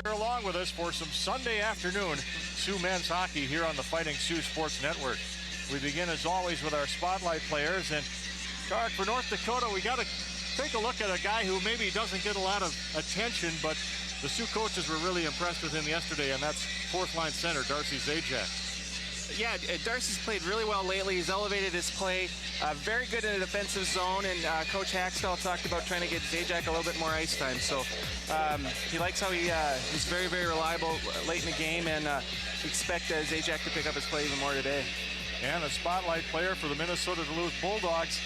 you're along with us for some Sunday afternoon Sioux men's hockey here on the Fighting Sioux Sports Network. We begin as always with our spotlight players, and Clark, for North Dakota, we got to take a look at a guy who maybe doesn't get a lot of attention, but the Sioux coaches were really impressed with him yesterday, and that's fourth line center Darcy Zajac. Yeah, Darcy's played really well lately. He's elevated his play, very good in the defensive zone, and Coach Hackstall talked about trying to get Zajac a little bit more ice time. So he likes how he's very, very reliable late in the game, and we expect Zajac to pick up his play even more today. And a spotlight player for the Minnesota Duluth Bulldogs,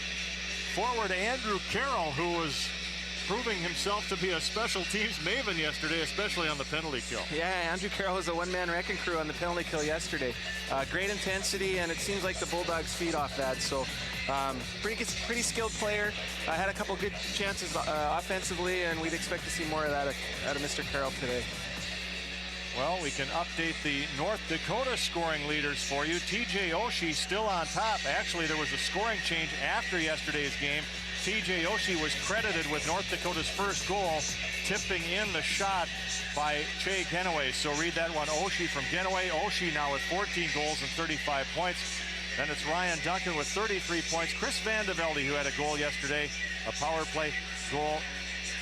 forward Andrew Carroll, who was proving himself to be a special teams maven yesterday, especially on the penalty kill. Yeah, Andrew Carroll was a one-man wrecking crew on the penalty kill yesterday. Great intensity, and it seems like the Bulldogs feed off that. So pretty skilled player. Had a couple good chances offensively, and we'd expect to see more of that out of Mr. Carroll today. Well, we can update the North Dakota scoring leaders for you. TJ Oshie still on top. Actually, there was a scoring change after yesterday's game. TJ Oshie was credited with North Dakota's first goal, tipping in the shot by Che Genoway. So read that one, Oshie from Genoway. Oshie now with 14 goals and 35 points. Then it's Ryan Duncan with 33 points. Chris Van de Velde, who had a goal yesterday, a power play goal.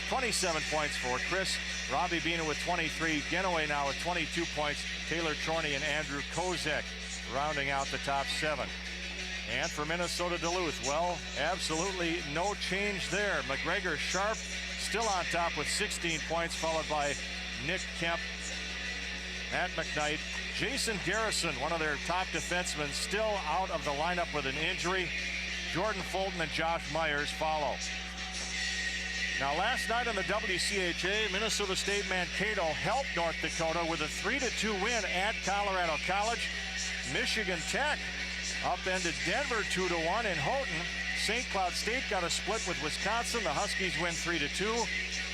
27 points for Chris. Robbie Bina with 23. Genoway now with 22 points. Taylor Chorney and Andrew Kozek rounding out the top 7. And for Minnesota Duluth, well, absolutely no change there. McGregor Sharp still on top with 16 points, followed by Nick Kemp, Matt McKnight. Jason Garrison, one of their top defensemen, still out of the lineup with an injury. Jordan Fulton and Josh Myers follow. Now, last night on the WCHA, Minnesota State Mankato helped North Dakota with a 3-2 win at Colorado College. Michigan Tech upended Denver 2-1 in Houghton. St. Cloud State got a split with Wisconsin. The Huskies win 3-2.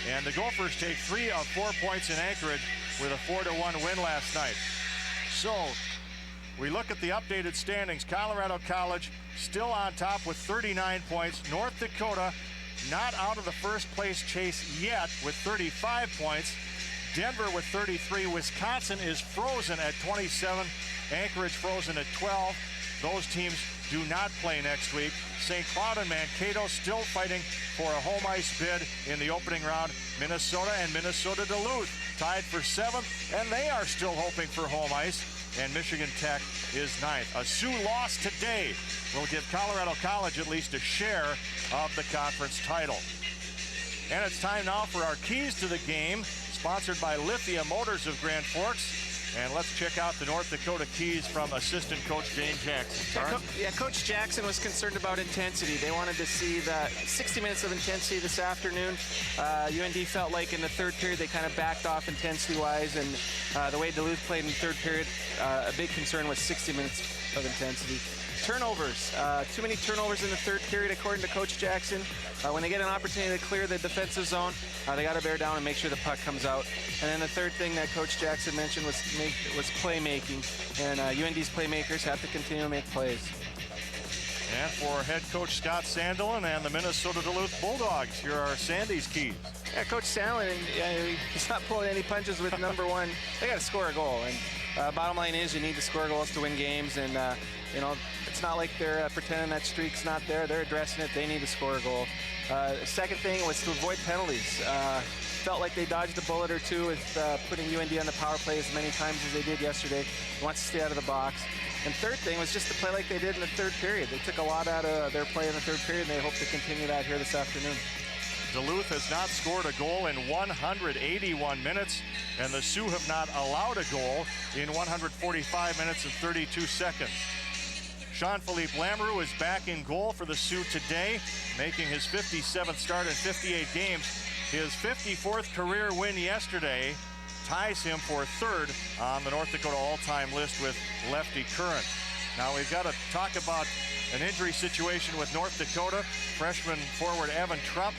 And the Gophers take 3 of 4 points in Anchorage with a 4-1 win last night. So we look at the updated standings. Colorado College still on top with 39 points. North Dakota not out of the first place chase yet with 35 points. Denver with 33. Wisconsin is frozen at 27. Anchorage frozen at 12. Those teams do not play next week. St. Cloud and Mankato still fighting for a home ice bid in the opening round. Minnesota and Minnesota Duluth tied for 7th, and they are still hoping for home ice. And Michigan Tech is 9th. A Sioux loss today will give Colorado College at least a share of the conference title. And it's time now for our keys to the game, sponsored by Lithia Motors of Grand Forks. And let's check out the North Dakota keys from assistant coach Dane Jackson. Yeah, Coach Jackson was concerned about intensity. They wanted to see the 60 minutes of intensity this afternoon. UND felt like in the third period they kind of backed off intensity-wise, and the way Duluth played in the third period, a big concern was 60 minutes of intensity. Turnovers, too many turnovers in the third period, according to Coach Jackson. When they get an opportunity to clear the defensive zone, they got to bear down and make sure the puck comes out. And then the third thing that Coach Jackson mentioned was playmaking, and UND's playmakers have to continue to make plays. And for head coach Scott Sandelin and the Minnesota Duluth Bulldogs, here are Sandy's keys. Yeah, Coach Sandelin, he's not pulling any punches with number one. They got to score a goal, and bottom line is you need to score goals to win games, and you know, it's not like they're pretending that streak's not there. They're addressing it. They need to score a goal. Second thing was to avoid penalties. Felt like they dodged a bullet or two with putting UND on the power play as many times as they did yesterday. Wants to stay out of the box. And third thing was just to play like they did in the third period. They took a lot out of their play in the third period, and they hope to continue that here this afternoon. Duluth has not scored a goal in 181 minutes, and the Sioux have not allowed a goal in 145 minutes and 32 seconds. Jean-Philippe Lamoureux is back in goal for the Sioux today, making his 57th start in 58 games. His 54th career win yesterday ties him for 3rd on the North Dakota all-time list with Lefty Curran. Now we've got to talk about an injury situation with North Dakota. Freshman forward Evan Trupp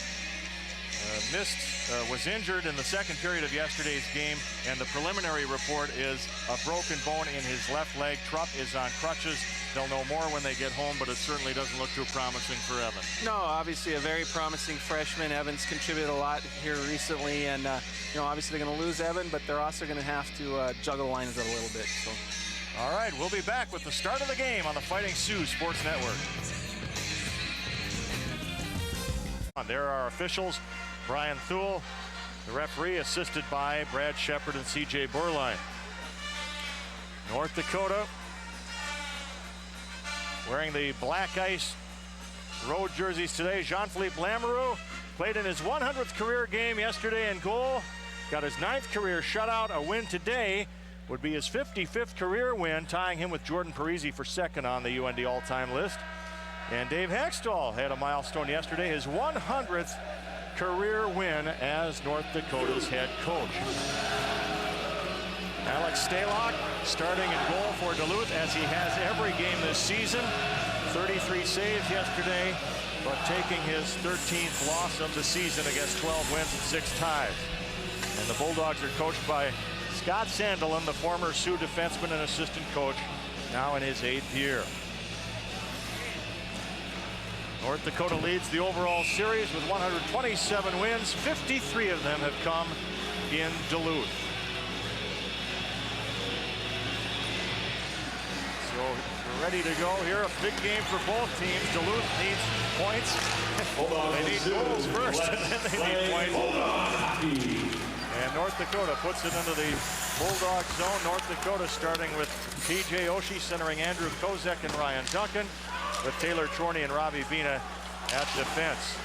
was injured in the second period of yesterday's game, and the preliminary report is a broken bone in his left leg. Trupp is on crutches They'll know more when they get home, but it certainly doesn't look too promising for Evan. No, obviously a very promising freshman. Evan's contributed a lot here recently, and obviously they're going to lose Evan, but they're also going to have to juggle the lines a little bit. So, all right, we'll be back with the start of the game on the Fighting Sioux Sports Network. There are our officials, Brian Thule, the referee, assisted by Brad Shepard and C.J. Burline. North Dakota wearing the black ice road jerseys today. Jean-Philippe Lamoureux played in his 100th career game yesterday in goal. Got his 9th career shutout. A win today would be his 55th career win, tying him with Jordan Parisi for second on the UND all-time list. And Dave Haxtell had a milestone yesterday, his 100th career win as North Dakota's head coach. Alex Stalock starting in goal for Duluth, as he has every game this season. 33 saves yesterday, but taking his 13th loss of the season against 12 wins and 6 ties. And the Bulldogs are coached by Scott Sandelin, the former Sioux defenseman and assistant coach, now in his 8th year. North Dakota leads the overall series with 127 wins. 53 of them have come in Duluth. So we're ready to go here. A big game for both teams. Duluth needs points. They need goals first, and then they need points. And North Dakota puts it into the Bulldog zone. North Dakota starting with T.J. Oshie, centering Andrew Kozek and Ryan Duncan, with Taylor Chorney and Robbie Bina at defense.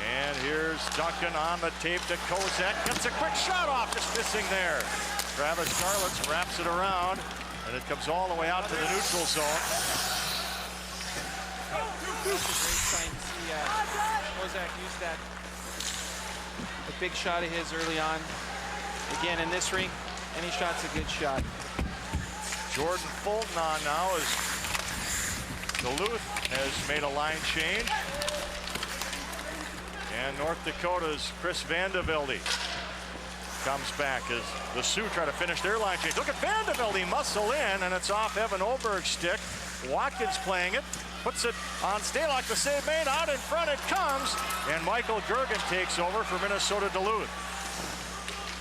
And here's Duncan on the tape to Kozek. Gets a quick shot off, just missing there. Travis Charlotts wraps it around, and it comes all the way out to the neutral zone. It's a great sign to see Kozek use that big shot of his early on. Again, in this rink, any shot's a good shot. Jordan Fulton on now as Duluth has made a line change. And North Dakota's Chris Vandevelde comes back as the Sioux try to finish their line change. Look at Vandevelde muscle in, and it's off Evan Oberg's stick. Watkins playing it, puts it on Stalock. The save made, out in front it comes, and Michael Gergen takes over for Minnesota Duluth.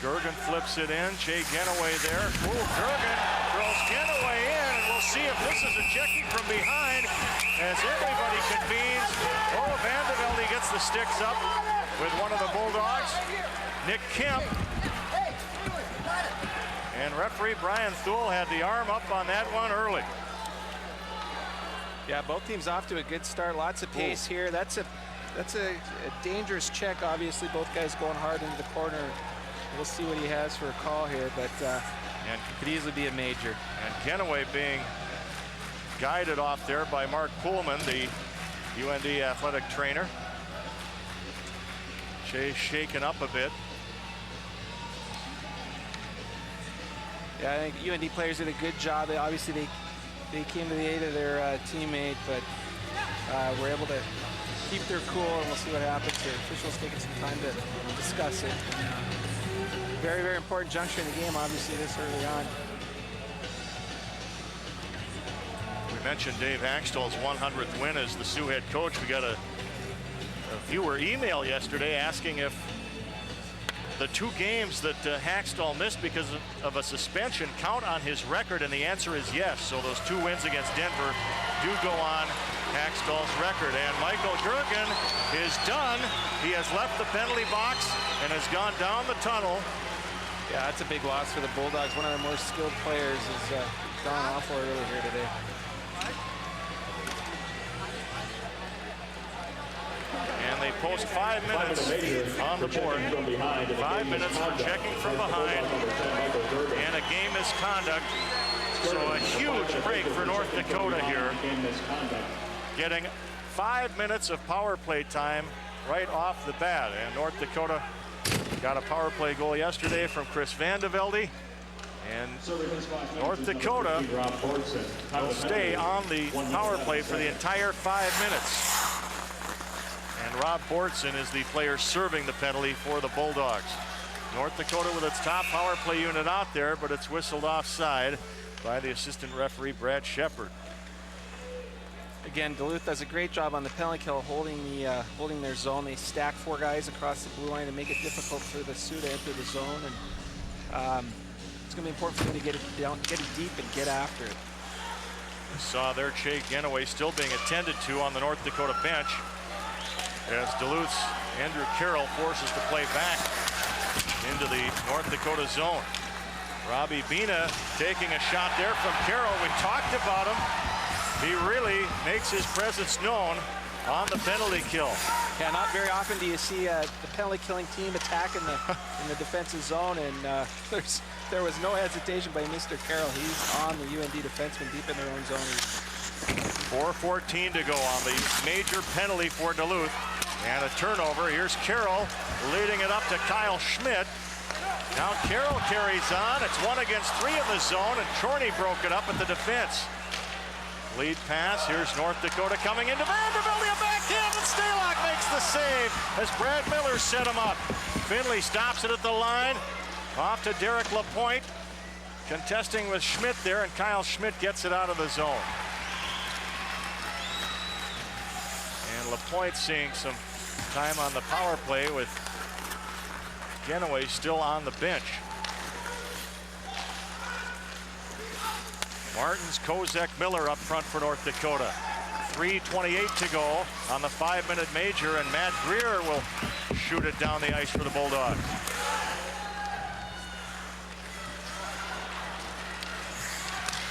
Gergen flips it in. Jay Genoway there. Ooh, Gergen throws Genoway in, and we'll see if this is a checking from behind as everybody convenes. Oh, Vandevelde gets the sticks up with one of the Bulldogs, Nick Kemp. And referee Brian Thule had the arm up on that one early. Yeah, both teams off to a good start. Lots of pace here. That's a dangerous check. Obviously, both guys going hard into the corner. We'll see what he has for a call here, but and could easily be a major. And Genoway being guided off there by Mark Pullman, the UND athletic trainer. Shay's shaken up a bit. Yeah, I think UND players did a good job. Obviously, they came to the aid of their teammate, but were able to keep their cool, and we'll see what happens here. Officials taking some time to discuss it. Very, very important juncture in the game, obviously, this early on. We mentioned Dave Haxtell's 100th win as the Sioux head coach. We got a viewer email yesterday asking if the 2 games that Haxtell missed because of a suspension count on his record, and the answer is yes. So those 2 wins against Denver do go on Haxtell's record. And Michael Gergen is done. He has left the penalty box and has gone down the tunnel. Yeah, that's a big loss for the Bulldogs. One of their more skilled players is gone off early here today. And they post 5 minutes on the board. 5 minutes for checking from behind. And a game misconduct. So a huge break for North Dakota here. Getting 5 minutes of power play time right off the bat. And North Dakota got a power play goal yesterday from Chris Vandevelde. And North Dakota will stay on the power play for the entire 5 minutes. And Rob Bortson is the player serving the penalty for the Bulldogs. North Dakota with its top power play unit out there, but it's whistled offside. by the assistant referee, Brad Shepard. Again, Duluth does a great job on the penalty kill, holding their zone. They stack 4 guys across the blue line and make it difficult for the Sioux to enter the zone. And it's going to be important for them to get it down, get it deep, and get after it. We saw there Che Genoway still being attended to on the North Dakota bench as Duluth's Andrew Carroll forces to play back into the North Dakota zone. Robbie Bina taking a shot there from Carroll. We talked about him. He really makes his presence known on the penalty kill. Yeah, not very often do you see the penalty killing team attack in the defensive zone, and there was no hesitation by Mr. Carroll. He's on the UND defenseman deep in their own zone. 4:14 to go on the major penalty for Duluth. And a turnover. Here's Carroll leading it up to Kyle Schmidt. Now Carroll carries on. It's 1 against 3 in the zone, and Chorney broke it up at the defense. Lead pass. Here's North Dakota coming into Vanderbilt. A backhand, and Stalock makes the save as Brad Miller set him up. Finley stops it at the line. Off to Derek Lapointe. Contesting with Schmidt there, and Kyle Schmidt gets it out of the zone. And Lapointe seeing some time on the power play with Genoway still on the bench. Martins, Kozek, Miller up front for North Dakota. 3:28 to go on the 5-minute major, and Matt Greer will shoot it down the ice for the Bulldogs.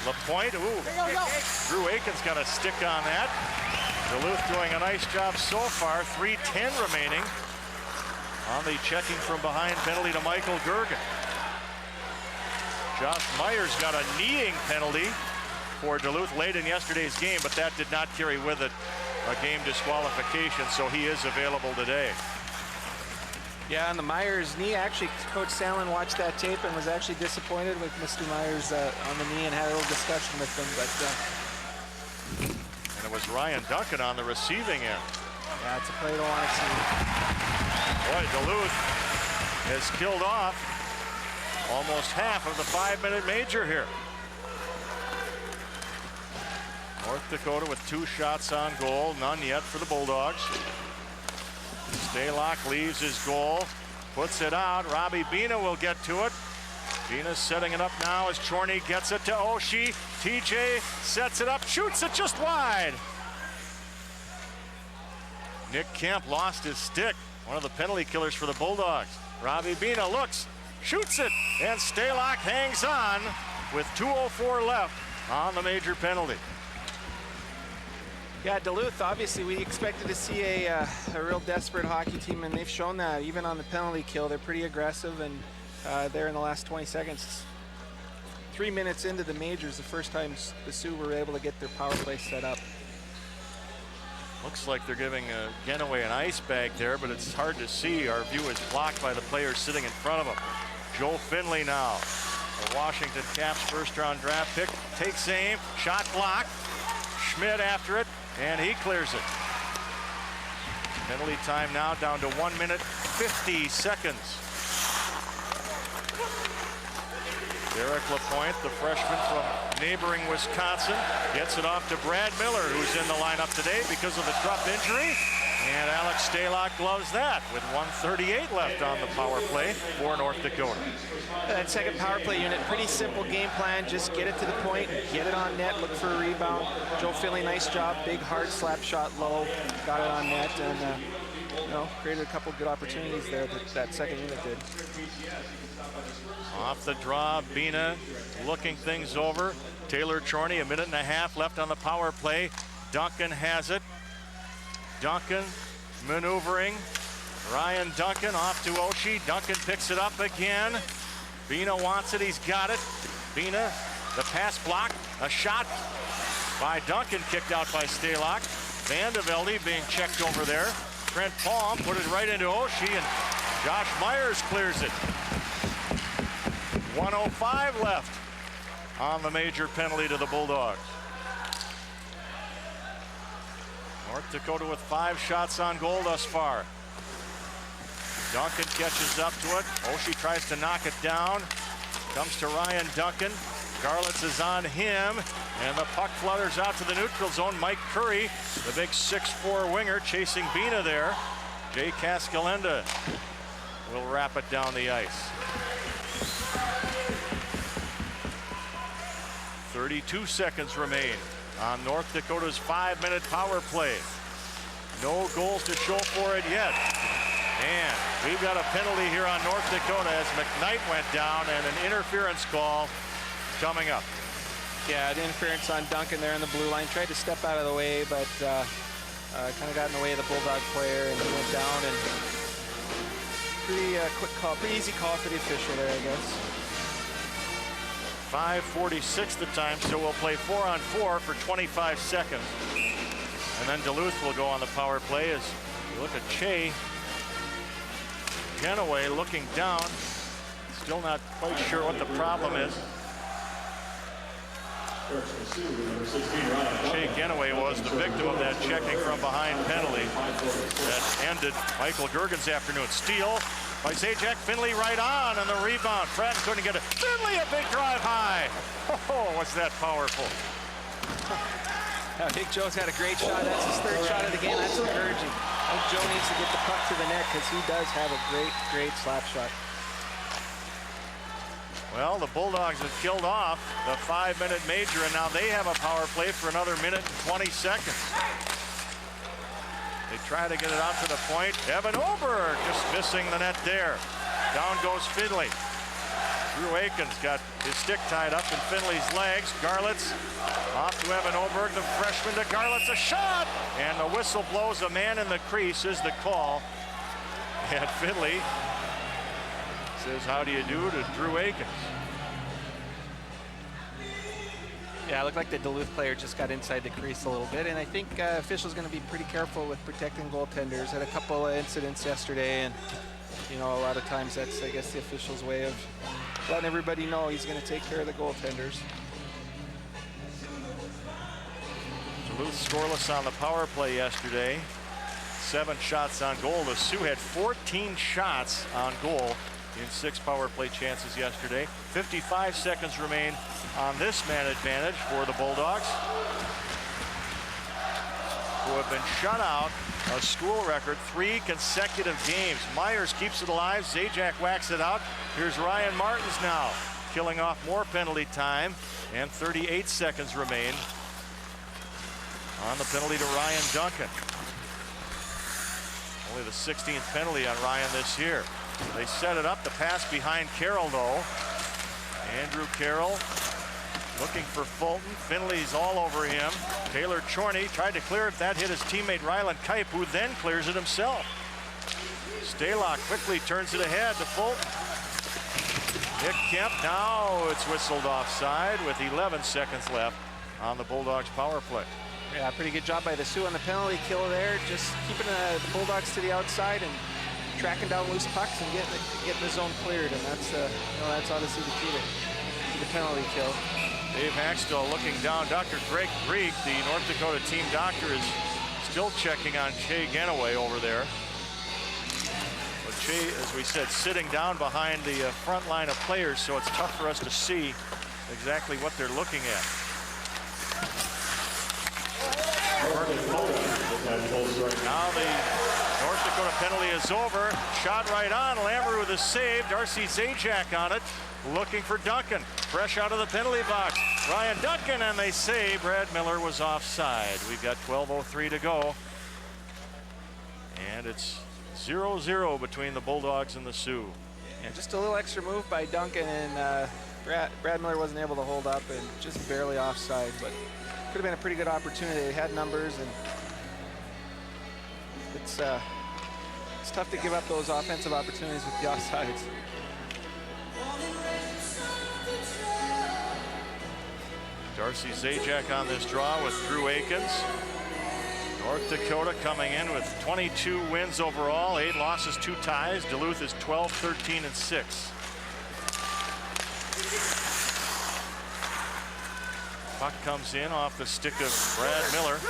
Lapointe, Drew Aiken's got a stick on that. Duluth doing a nice job so far. 3:10 remaining on the checking from behind penalty to Michael Gergen. Josh Myers got a kneeing penalty for Duluth late in yesterday's game, but that did not carry with it a game disqualification, so he is available today. Yeah, on the Myers knee, actually, Coach Sandlin watched that tape and was actually disappointed with Mr. Myers on the knee and had a little discussion with him. But and it was Ryan Duncan on the receiving end. Yeah, it's a play you don't want to see. Boy, Duluth has killed off almost half of the 5-minute major here. North Dakota with 2 shots on goal, none yet for the Bulldogs. Stalock leaves his goal, puts it out. Robbie Bina will get to it. Bina's setting it up now as Chorney gets it to Oshie. TJ sets it up, shoots it just wide. Nick Kemp lost his stick, one of the penalty killers for the Bulldogs. Robbie Bina looks, shoots it, and Stalock hangs on with 2:04 left on the major penalty. Yeah, Duluth, obviously we expected to see a real desperate hockey team, and they've shown that even on the penalty kill. They're pretty aggressive, and there in the last 20 seconds. 3 minutes into the majors, the first time the Sioux were able to get their power play set up. Looks like they're giving Genoway an ice bag there, but it's hard to see. Our view is blocked by the players sitting in front of him. Joe Finley now, the Washington Caps first-round draft pick, takes aim, shot blocked. Schmidt after it, and he clears it. Penalty time now down to 1 minute 50 seconds. Derek Lapointe, the freshman from neighboring Wisconsin, gets it off to Brad Miller, who's in the lineup today because of the Krupp injury. And Alex Stalock gloves that with 1:38 left on the power play for North Dakota. That second power play unit, pretty simple game plan. Just get it to the point, get it on net, look for a rebound. Joe Finley, nice job. Big, hard slap shot low, got it on net, and created a couple good opportunities there that second unit did. Off the draw, Bina looking things over. Taylor Chorney, 1.5 minutes left on the power play. Duncan has it. Duncan maneuvering. Ryan Duncan off to Oshie. Duncan picks it up again. Bina wants it. He's got it. Bina, the pass blocked. A shot by Duncan, kicked out by Stalock. Vandevelde being checked over there. Trent Palm put it right into Oshie, and Josh Myers clears it. 1:05 left on the major penalty to the Bulldogs. North Dakota with 5 shots on goal thus far. Duncan catches up to it. Oshie tries to knock it down. Comes to Ryan Duncan. Garlitz is on him, and the puck flutters out to the neutral zone. Mike Curry, the big 6'4" winger, chasing Bina there. Jay Cascalenda will wrap it down the ice. 32 seconds remain on North Dakota's 5-minute power play. No goals to show for it yet. And we've got a penalty here on North Dakota as McKnight went down, and an interference call coming up. Yeah, the interference on Duncan there in the blue line. Tried to step out of the way, but kind of got in the way of the Bulldog player, and he went down. And pretty quick call, pretty easy call for the official there, I guess. 5:46 the time, so we'll play 4-on-4 for 25 seconds. And then Duluth will go on the power play as you look at Che Genoway looking down. Still not quite sure what the problem is. Che Genoway was the victim of that checking from behind penalty that ended Michael Gergen's afternoon. Steal by Zajac. Finley right on, and the rebound. Pratt couldn't get it. Finley, a big drive high. Oh, was that powerful. Big Joe's had a great shot. That's his third shot of the game. That's encouraging. I think Joe needs to get the puck to the net because he does have a great slap shot. Well, the Bulldogs have killed off the 5-minute major, and now they have a power play for another minute and 20 seconds. They try to get it out to the point. Evan Oberg just missing the net there. Down goes Finley. Drew Aikens got his stick tied up in Finley's legs. Garlitz off to Evan Oberg, the freshman to Garlitz, a shot! And the whistle blows. A man in the crease is the call. And Finley says, how do you do, to Drew Aikens. Yeah, it looked like the Duluth player just got inside the crease a little bit, and I think officials going to be pretty careful with protecting goaltenders. Had a couple of incidents yesterday, and you know, a lot of times that's, I guess, the official's way of letting everybody know he's going to take care of the goaltenders. Duluth scoreless on the power play yesterday. 7 shots on goal. The Sioux had 14 shots on goal in 6 power play chances yesterday. 55 seconds remain on this man advantage for the Bulldogs, who have been shut out a school record 3 consecutive games. Myers keeps it alive. Zajac whacks it out. Here's Ryan Martins now, killing off more penalty time, and 38 seconds remain on the penalty to Ryan Duncan. Only the 16th penalty on Ryan this year. They set it up. The pass behind Carroll, though. Andrew Carroll looking for Fulton. Finley's all over him. Taylor Chorney tried to clear it. That hit his teammate Ryland Kipe, who then clears it himself. Stalock quickly turns it ahead to Fulton. Nick Kemp, now it's whistled offside with 11 seconds left on the Bulldogs power play. Yeah, pretty good job by the Sioux on the penalty kill there, just keeping the Bulldogs to the outside and tracking down loose pucks and getting the zone cleared, and that's that's obviously the key to the penalty kill. Dave Haxtell looking down. Dr. Greg Greek, the North Dakota team doctor, is still checking on Che Genoway over there. But Che, as we said, sitting down behind the front line of players, so it's tough for us to see exactly what they're looking at. Now the North Dakota penalty is over. Shot right on. Lambert with a save. Darcy Zajac on it, looking for Duncan. Fresh out of the penalty box. Ryan Duncan, and they say Brad Miller was offside. We've got 12:03 to go. And it's 0-0 between the Bulldogs and the Sioux. And just a little extra move by Duncan, and Brad Miller wasn't able to hold up, and just barely offside, but could have been a pretty good opportunity. They had numbers, and it's tough to give up those offensive opportunities with the offsides. Darcy Zajac on this draw with Drew Aikens. North Dakota coming in with 22 wins overall, 8 losses, 2 ties. Duluth is 12-13-6. Puck comes in off the stick of Brad Miller,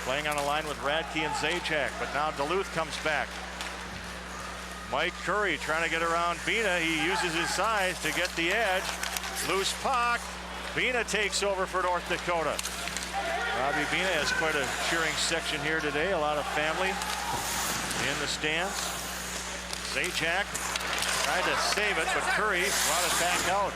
playing on a line with Radke and Zajac, but now Duluth comes back. Mike Curry trying to get around Bina. He uses his size to get the edge. Loose puck, Bina takes over for North Dakota. Robbie Bina has quite a cheering section here today. A lot of family in the stands. Zajac tried to save it, but Curry brought it back out.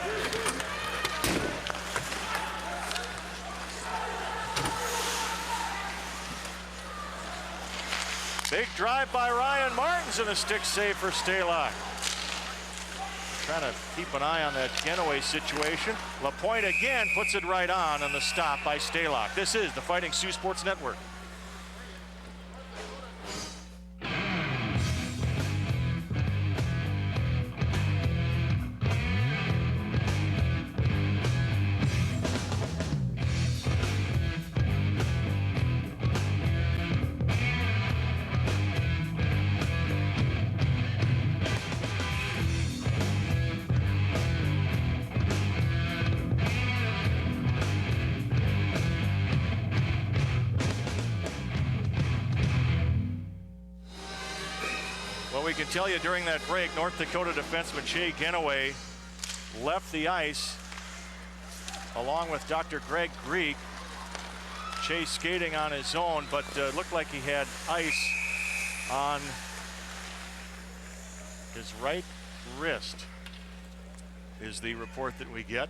Big drive by Ryan Martins and a stick save for Stalock. Trying to keep an eye on that Genoway situation. LaPointe again puts it right on the stop by Stalock. This is the Fighting Sioux Sports Network. We can tell you during that break, North Dakota defenseman Shea Genoway left the ice along with Dr. Greg Greek. Shea skating on his own, but looked like he had ice on his right wrist, is the report that we get.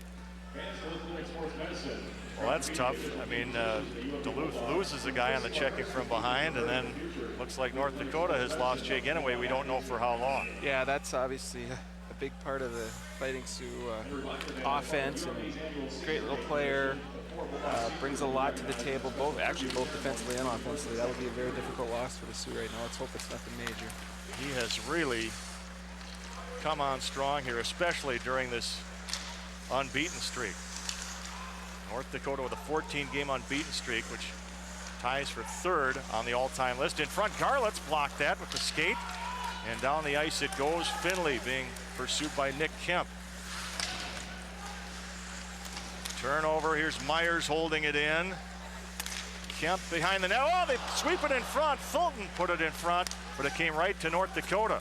Well, that's tough. I mean, Duluth loses a guy on the checking from behind, and then looks like North Dakota has lost Jay Genoway. We don't know for how long. Yeah, that's obviously a big part of the Fighting Sioux offense, and great little player. Brings a lot to the table, both defensively and offensively. That would be a very difficult loss for the Sioux right now. Let's hope it's nothing major. He has really come on strong here, especially during this unbeaten streak. North Dakota with a 14-game unbeaten streak, which ties for third on the all-time list. In front, Garlett's blocked that with the skate, and down the ice it goes. Finley being pursued by Nick Kemp. Turnover. Here's Myers holding it in. Kemp behind the net. Oh, they sweep it in front. Fulton put it in front, but it came right to North Dakota.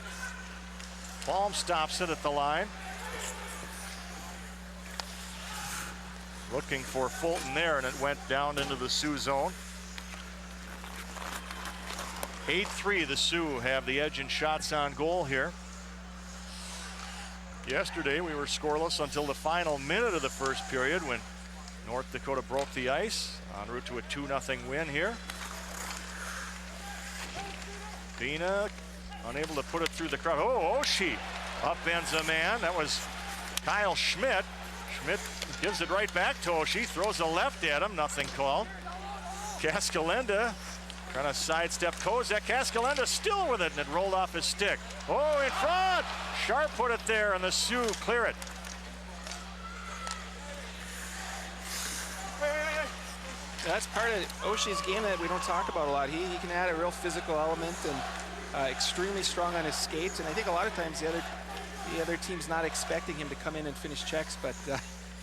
Palm stops it at the line. Looking for Fulton there, and it went down into the Sioux zone. 8-3, the Sioux have the edge in shots on goal here. Yesterday we were scoreless until the final minute of the first period when North Dakota broke the ice en route to a 2-0 win here. Bina unable to put it through the crowd. Oh, Oshie upends a man. That was Kyle Schmidt. Schmidt gives it right back to Oshie, throws a left at him, nothing called. Cascalenda trying to sidestep Kozak. Cascalenda still with it, and it rolled off his stick. Oh, in front! Sharp put it there, and the Sioux clear it. That's part of Oshie's game that we don't talk about a lot. He can add a real physical element, and extremely strong on his skates, and I think a lot of times the other team's not expecting him to come in and finish checks, but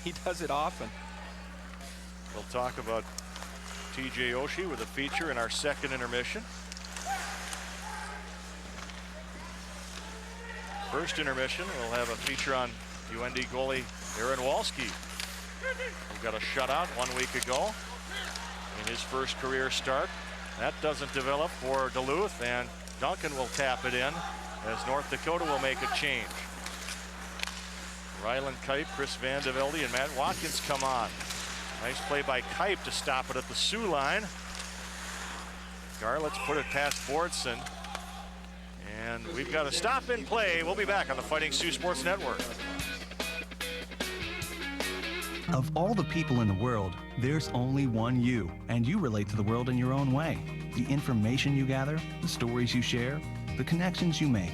he does it often. We'll talk about TJ Oshie with a feature in our second intermission. First intermission, we'll have a feature on UND goalie Aaron Walski, who got a shutout 1 week ago in his first career start. That doesn't develop for Duluth, and Duncan will tap it in as North Dakota will make a change. Ryland Kipe, Chris Van de Velde, and Matt Watkins come on. Nice play by Kipe to stop it at the Sioux line. Garlett's put it past Bordson. And we've got a stop in play. We'll be back on the Fighting Sioux Sports Network. Of all the people in the world, there's only one you, and you relate to the world in your own way. The information you gather, the stories you share, the connections you make.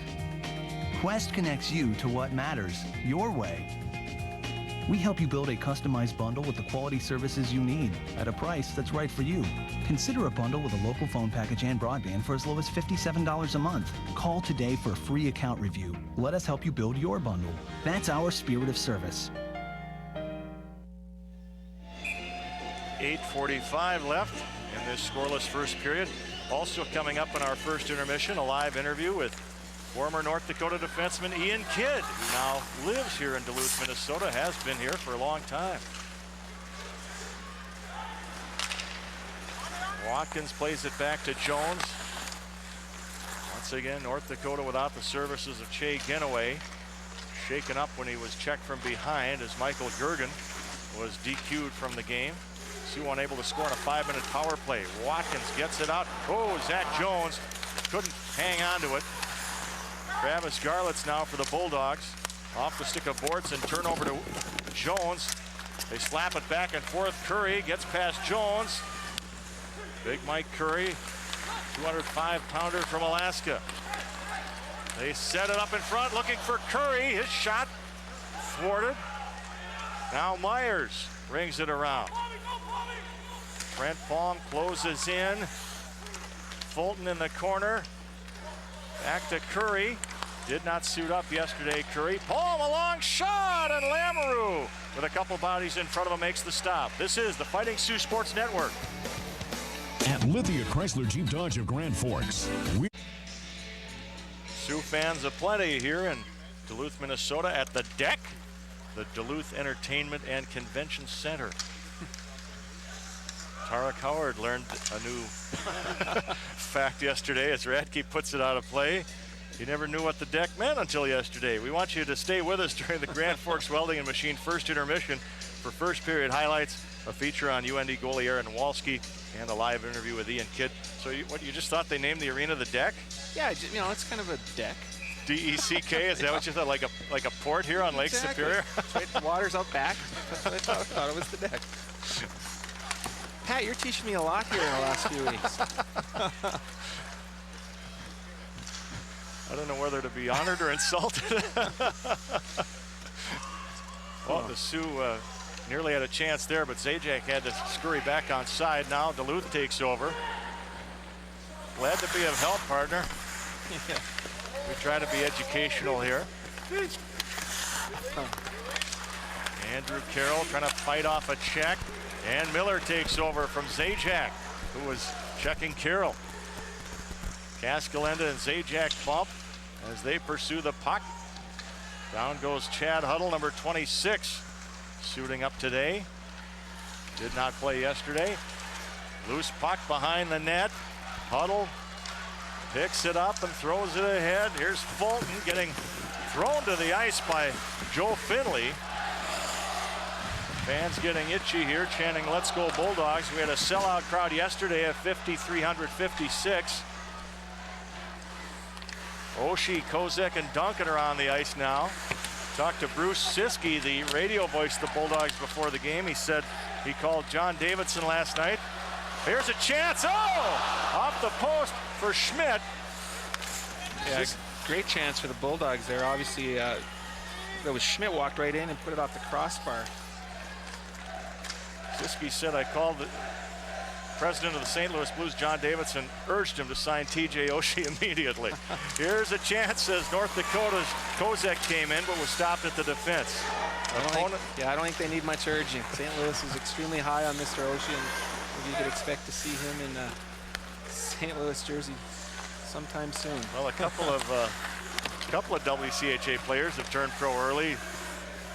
Quest connects you to what matters, your way. We help you build a customized bundle with the quality services you need at a price that's right for you. Consider a bundle with a local phone package and broadband for as low as $57 a month. Call today for a free account review. Let us help you build your bundle. That's our spirit of service. 8:45 left in this scoreless first period. Also coming up in our first intermission, a live interview with former North Dakota defenseman Ian Kidd, who now lives here in Duluth, Minnesota, has been here for a long time. Watkins plays it back to Jones. Once again, North Dakota without the services of Che Genoway. Shaken up when he was checked from behind as Michael Gergen was DQ'd from the game. Sioux unable to score in a 5-minute power play. Watkins gets it out. Oh, Zach Jones couldn't hang on to it. Travis Garlitz now for the Bulldogs. Off the stick of Bortz and turnover to Jones. They slap it back and forth. Curry gets past Jones. Big Mike Curry, 205-pounder from Alaska. They set it up in front, looking for Curry. His shot thwarted. Now Myers rings it around. Brent Palm closes in. Fulton in the corner. Back to Curry. Did not suit up yesterday, Curry. Palm, a long shot, and Lamoureux, with a couple bodies in front of him, makes the stop. This is the Fighting Sioux Sports Network. At Lithia Chrysler Jeep Dodge of Grand Forks. Sioux fans aplenty here in Duluth, Minnesota at the DECC, the Duluth Entertainment and Convention Center. Tarek Howard learned a new fact yesterday as Radke puts it out of play. You never knew what the DECC meant until yesterday. We want you to stay with us during the Grand Forks Welding and Machine first intermission for first period highlights, a feature on UND goalie Aaron Walski, and a live interview with Ian Kidd. So you just thought they named the arena the DECC? Yeah, you know, it's kind of a deck. DECK, is that what you thought, like a port here on Lake Superior? Right, the water's out back. That's what I thought it was the deck. Pat, you're teaching me a lot here in the last few weeks. I don't know whether to be honored or insulted. Well, the Sioux nearly had a chance there, but Zajac had to scurry back on side. Now Duluth takes over. Glad to be of help, partner. Yeah. We try to be educational here. Andrew Carroll trying to fight off a check. And Miller takes over from Zajac, who was checking Carroll. Cascalenda and Zajac bump as they pursue the puck. Down goes Chad Huddle, number 26, suiting up today. Did not play yesterday. Loose puck behind the net. Huddle picks it up and throws it ahead. Here's Fulton getting thrown to the ice by Joe Finley. Fans getting itchy here, chanting "Let's go Bulldogs." We had a sellout crowd yesterday of 5,356. Oshie, Kozek, and Duncan are on the ice now. Talked to Bruce Siskey, the radio voice of the Bulldogs before the game. He said he called John Davidson last night. Here's a chance. Oh! Off the post for Schmidt. Yeah, great chance for the Bulldogs there. Obviously, that was Schmidt walked right in and put it off the crossbar. Siskey said, I called the president of the St. Louis Blues, John Davidson, urged him to sign TJ Oshie immediately. Here's a chance as North Dakota's Kozek came in, but was stopped at the defense. I don't think they need much urging. St. Louis is extremely high on Mr. Oshie, and you could expect to see him in St. Louis jersey sometime soon. Well, a couple of WCHA players have turned pro early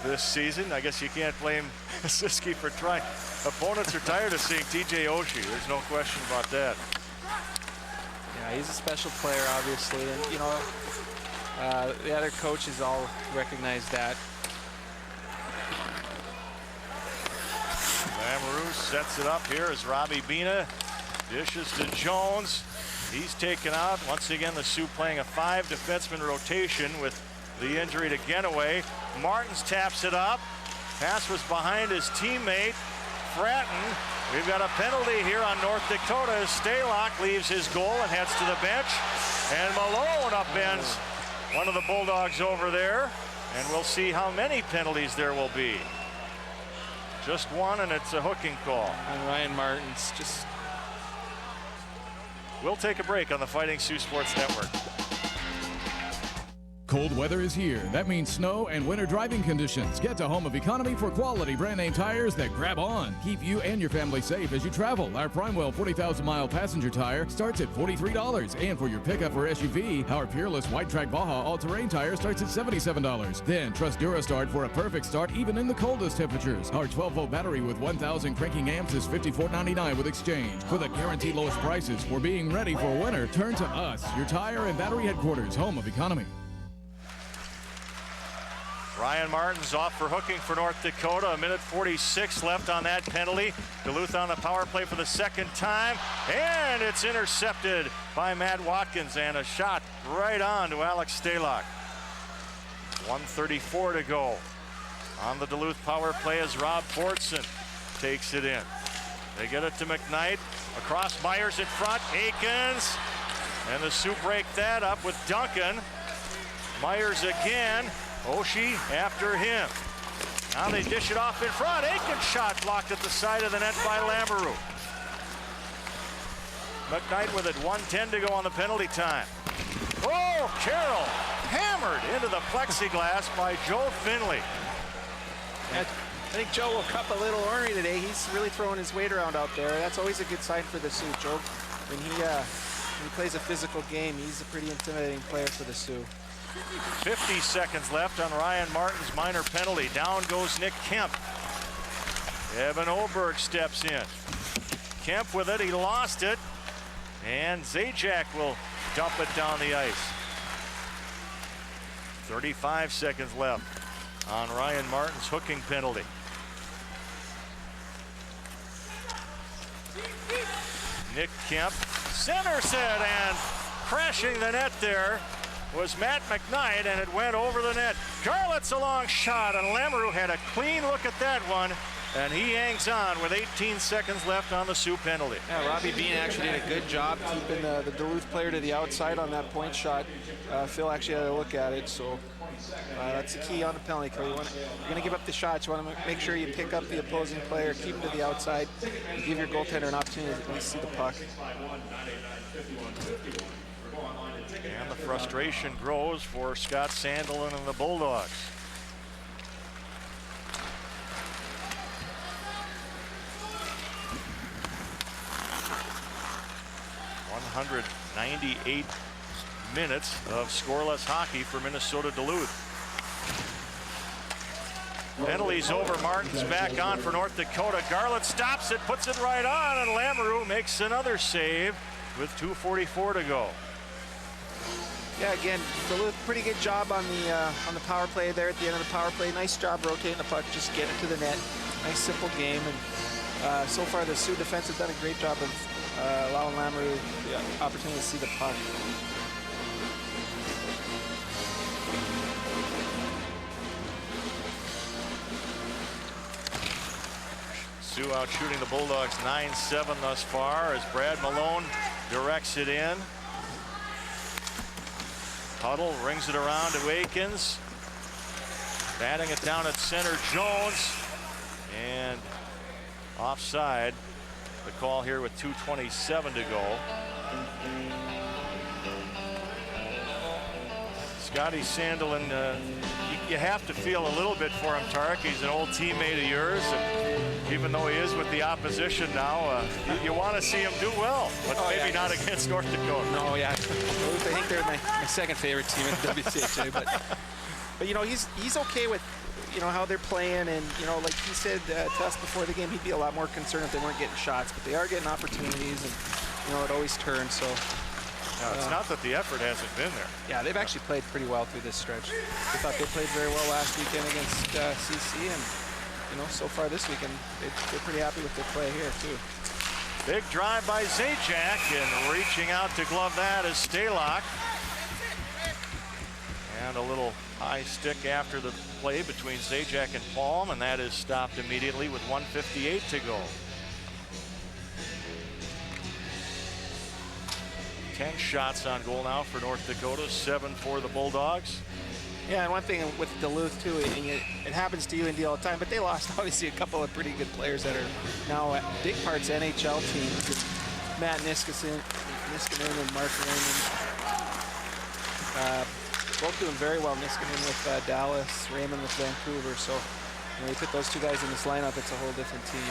this season. I guess you can't blame Siskey for trying. Opponents are tired of seeing TJ Oshie. There's no question about that. Yeah, he's a special player, obviously, and you know, the other coaches all recognize that. Lamoureux sets it up here as Robbie Bina dishes to Jones. He's taken out. Once again, the Sioux playing a 5 defenseman rotation with the injury to Genoway. Martins taps it up. Pass was behind his teammate, Fratton. We've got a penalty here on North Dakota as Stalock leaves his goal and heads to the bench. And Malone upends one of the Bulldogs over there. And we'll see how many penalties there will be. Just one, and it's a hooking call. And Ryan Martins just... We'll take a break on the Fighting Sioux Sports Network. Cold weather is here. That means snow and winter driving conditions. Get to Home of Economy for quality brand name tires that grab on. Keep you and your family safe as you travel. Our Primewell 40,000-mile passenger tire starts at $43. And for your pickup or SUV, our Peerless White Track Baja all-terrain tire starts at $77. Then trust Durastart for a perfect start even in the coldest temperatures. Our 12-volt battery with 1,000 cranking amps is $54.99 with exchange. For the guaranteed lowest prices for being ready for winter, turn to us, your tire and battery headquarters, Home of Economy. Ryan Martin's off for hooking for North Dakota. 1:46 left on that penalty. Duluth on the power play for the second time. And it's intercepted by Matt Watkins, and a shot right on to Alex Stalock. 1:34 to go on the Duluth power play as Rob Fortson takes it in. They get it to McKnight. Across Myers in front. Aikens. And the Sioux break that up with Duncan. Myers again. Oshie after him. Now they dish it off in front. Aikens' shot blocked at the side of the net by Lamoureux. McKnight with it. 1:10 to go on the penalty time. Oh, Carroll hammered into the plexiglass by Joe Finley. I think Joe woke up a little ornery today. He's really throwing his weight around out there. That's always a good sign for the Sioux. Joe, when he plays a physical game, he's a pretty intimidating player for the Sioux. 50 seconds left on Ryan Martin's minor penalty. Down goes Nick Kemp. Evan Oberg steps in. Kemp with it. He lost it. And Zajac will dump it down the ice. 35 seconds left on Ryan Martin's hooking penalty. Nick Kemp centers it, and crashing the net there was Matt McKnight, and it went over the net. Garlett's a long shot, and Lamoureux had a clean look at that one, and he hangs on with 18 seconds left on the Sioux penalty. Yeah, Robbie Bean actually did a good job keeping the Duluth player to the outside on that point shot. Phil actually had a look at it, so that's the key on the penalty kill. You're going to give up the shots. You want to make sure you pick up the opposing player, keep him to the outside, and give your goaltender an opportunity to at least see the puck. And the frustration grows for Scott Sandelin and the Bulldogs. "198 minutes of scoreless hockey for Minnesota Duluth." Penalties over. Martin's back on for North Dakota. Garlett stops it, puts it right on, and Lamoureux makes another save with 2:44 to go. Yeah, again, Duluth, pretty good job on the power play there at the end of the power play. Nice job rotating the puck, just getting it to the net. Nice, simple game, and so far the Sioux defense has done a great job of allowing Lamoureux the opportunity to see the puck. Sioux out shooting the Bulldogs 9-7 thus far as Brad Malone directs it in. Huddle rings it around to Aikens. Batting it down at center, Jones. And offside. The call here with 2:27 to go. Scotty Sandelin, you have to feel a little bit for him, Tarek. He's an old teammate of yours. And even though he is with the opposition now, you want to see him do well, but maybe not against North Dakota. No, yeah. I think they're my second favorite team in WCHA, but you know, he's okay with, you know, how they're playing, and you know, like he said to us before the game, he'd be a lot more concerned if they weren't getting shots, but they are getting opportunities, and you know, it always turns. So no, it's not that the effort hasn't been there. Yeah, they've actually played pretty well through this stretch. I thought they played very well last weekend against CC, and you know, so far this weekend, they're pretty happy with their play here too. Big drive by Zajac, and reaching out to glove that is Stalock. And a little high stick after the play between Zajac and Palm, and that is stopped immediately with 1:58 to go. 10 shots on goal now for North Dakota, 7 for the Bulldogs. Yeah, and one thing with Duluth too, it happens to UND all the time, but they lost obviously a couple of pretty good players that are now at big parts NHL teams. Matt Niskanen and Mark Raymond. both doing very well. Niskanen with Dallas, Raymond with Vancouver. So when we put those two guys in this lineup, it's a whole different team.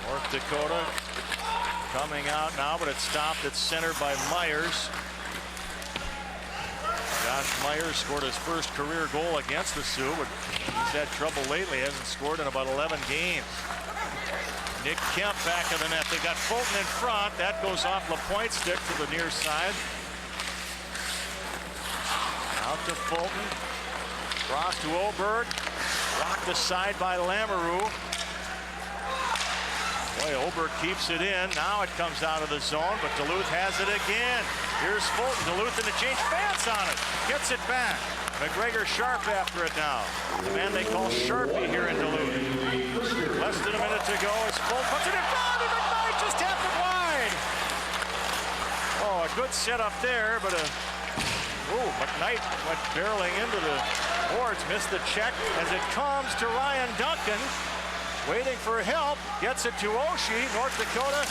North Dakota coming out now, but it's stopped at center by Myers. Josh Myers scored his first career goal against the Sioux, but he's had trouble lately. Hasn't scored in about 11 games. Nick Kemp back of the net. They got Fulton in front. That goes off LaPointe's stick to the near side. Out to Fulton. Cross to Oberg. Rocked aside by Lamoureux. Boy, Oberg keeps it in. Now it comes out of the zone, but Duluth has it again. Here's Fulton. Duluth in the change. Vance on it. Gets it back. McGregor Sharp after it now. The man they call Sharpie here in Duluth. Less than a minute to go as Fulton puts it in front, and McKnight just tapped it wide. Oh, a good setup there, but McKnight went barreling into the boards, missed the check as it comes to Ryan Duncan. Waiting for help, gets it to Oshie. North Dakota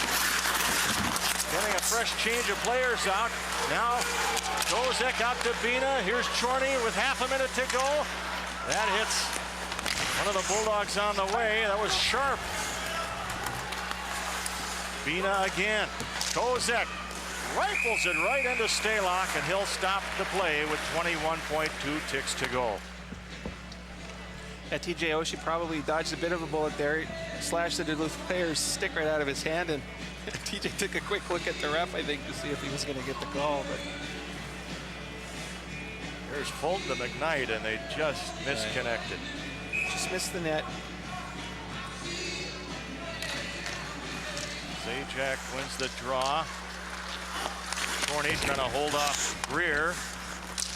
getting a fresh change of players out. Now Kozek out to Bina. Here's Chorney with half a minute to go. That hits one of the Bulldogs on the way. That was Sharp. Bina again. Kozek rifles it right into Stalock, and he'll stop the play with 21.2 ticks to go. Yeah, TJ Oshie probably dodged a bit of a bullet there. He slashed the Duluth player's stick right out of his hand, and TJ took a quick look at the ref, I think, to see if he was going to get the call. But here's Fulton to McKnight, and they just misconnected. Just missed the net. Zajac wins the draw. Chorney trying to hold off Greer.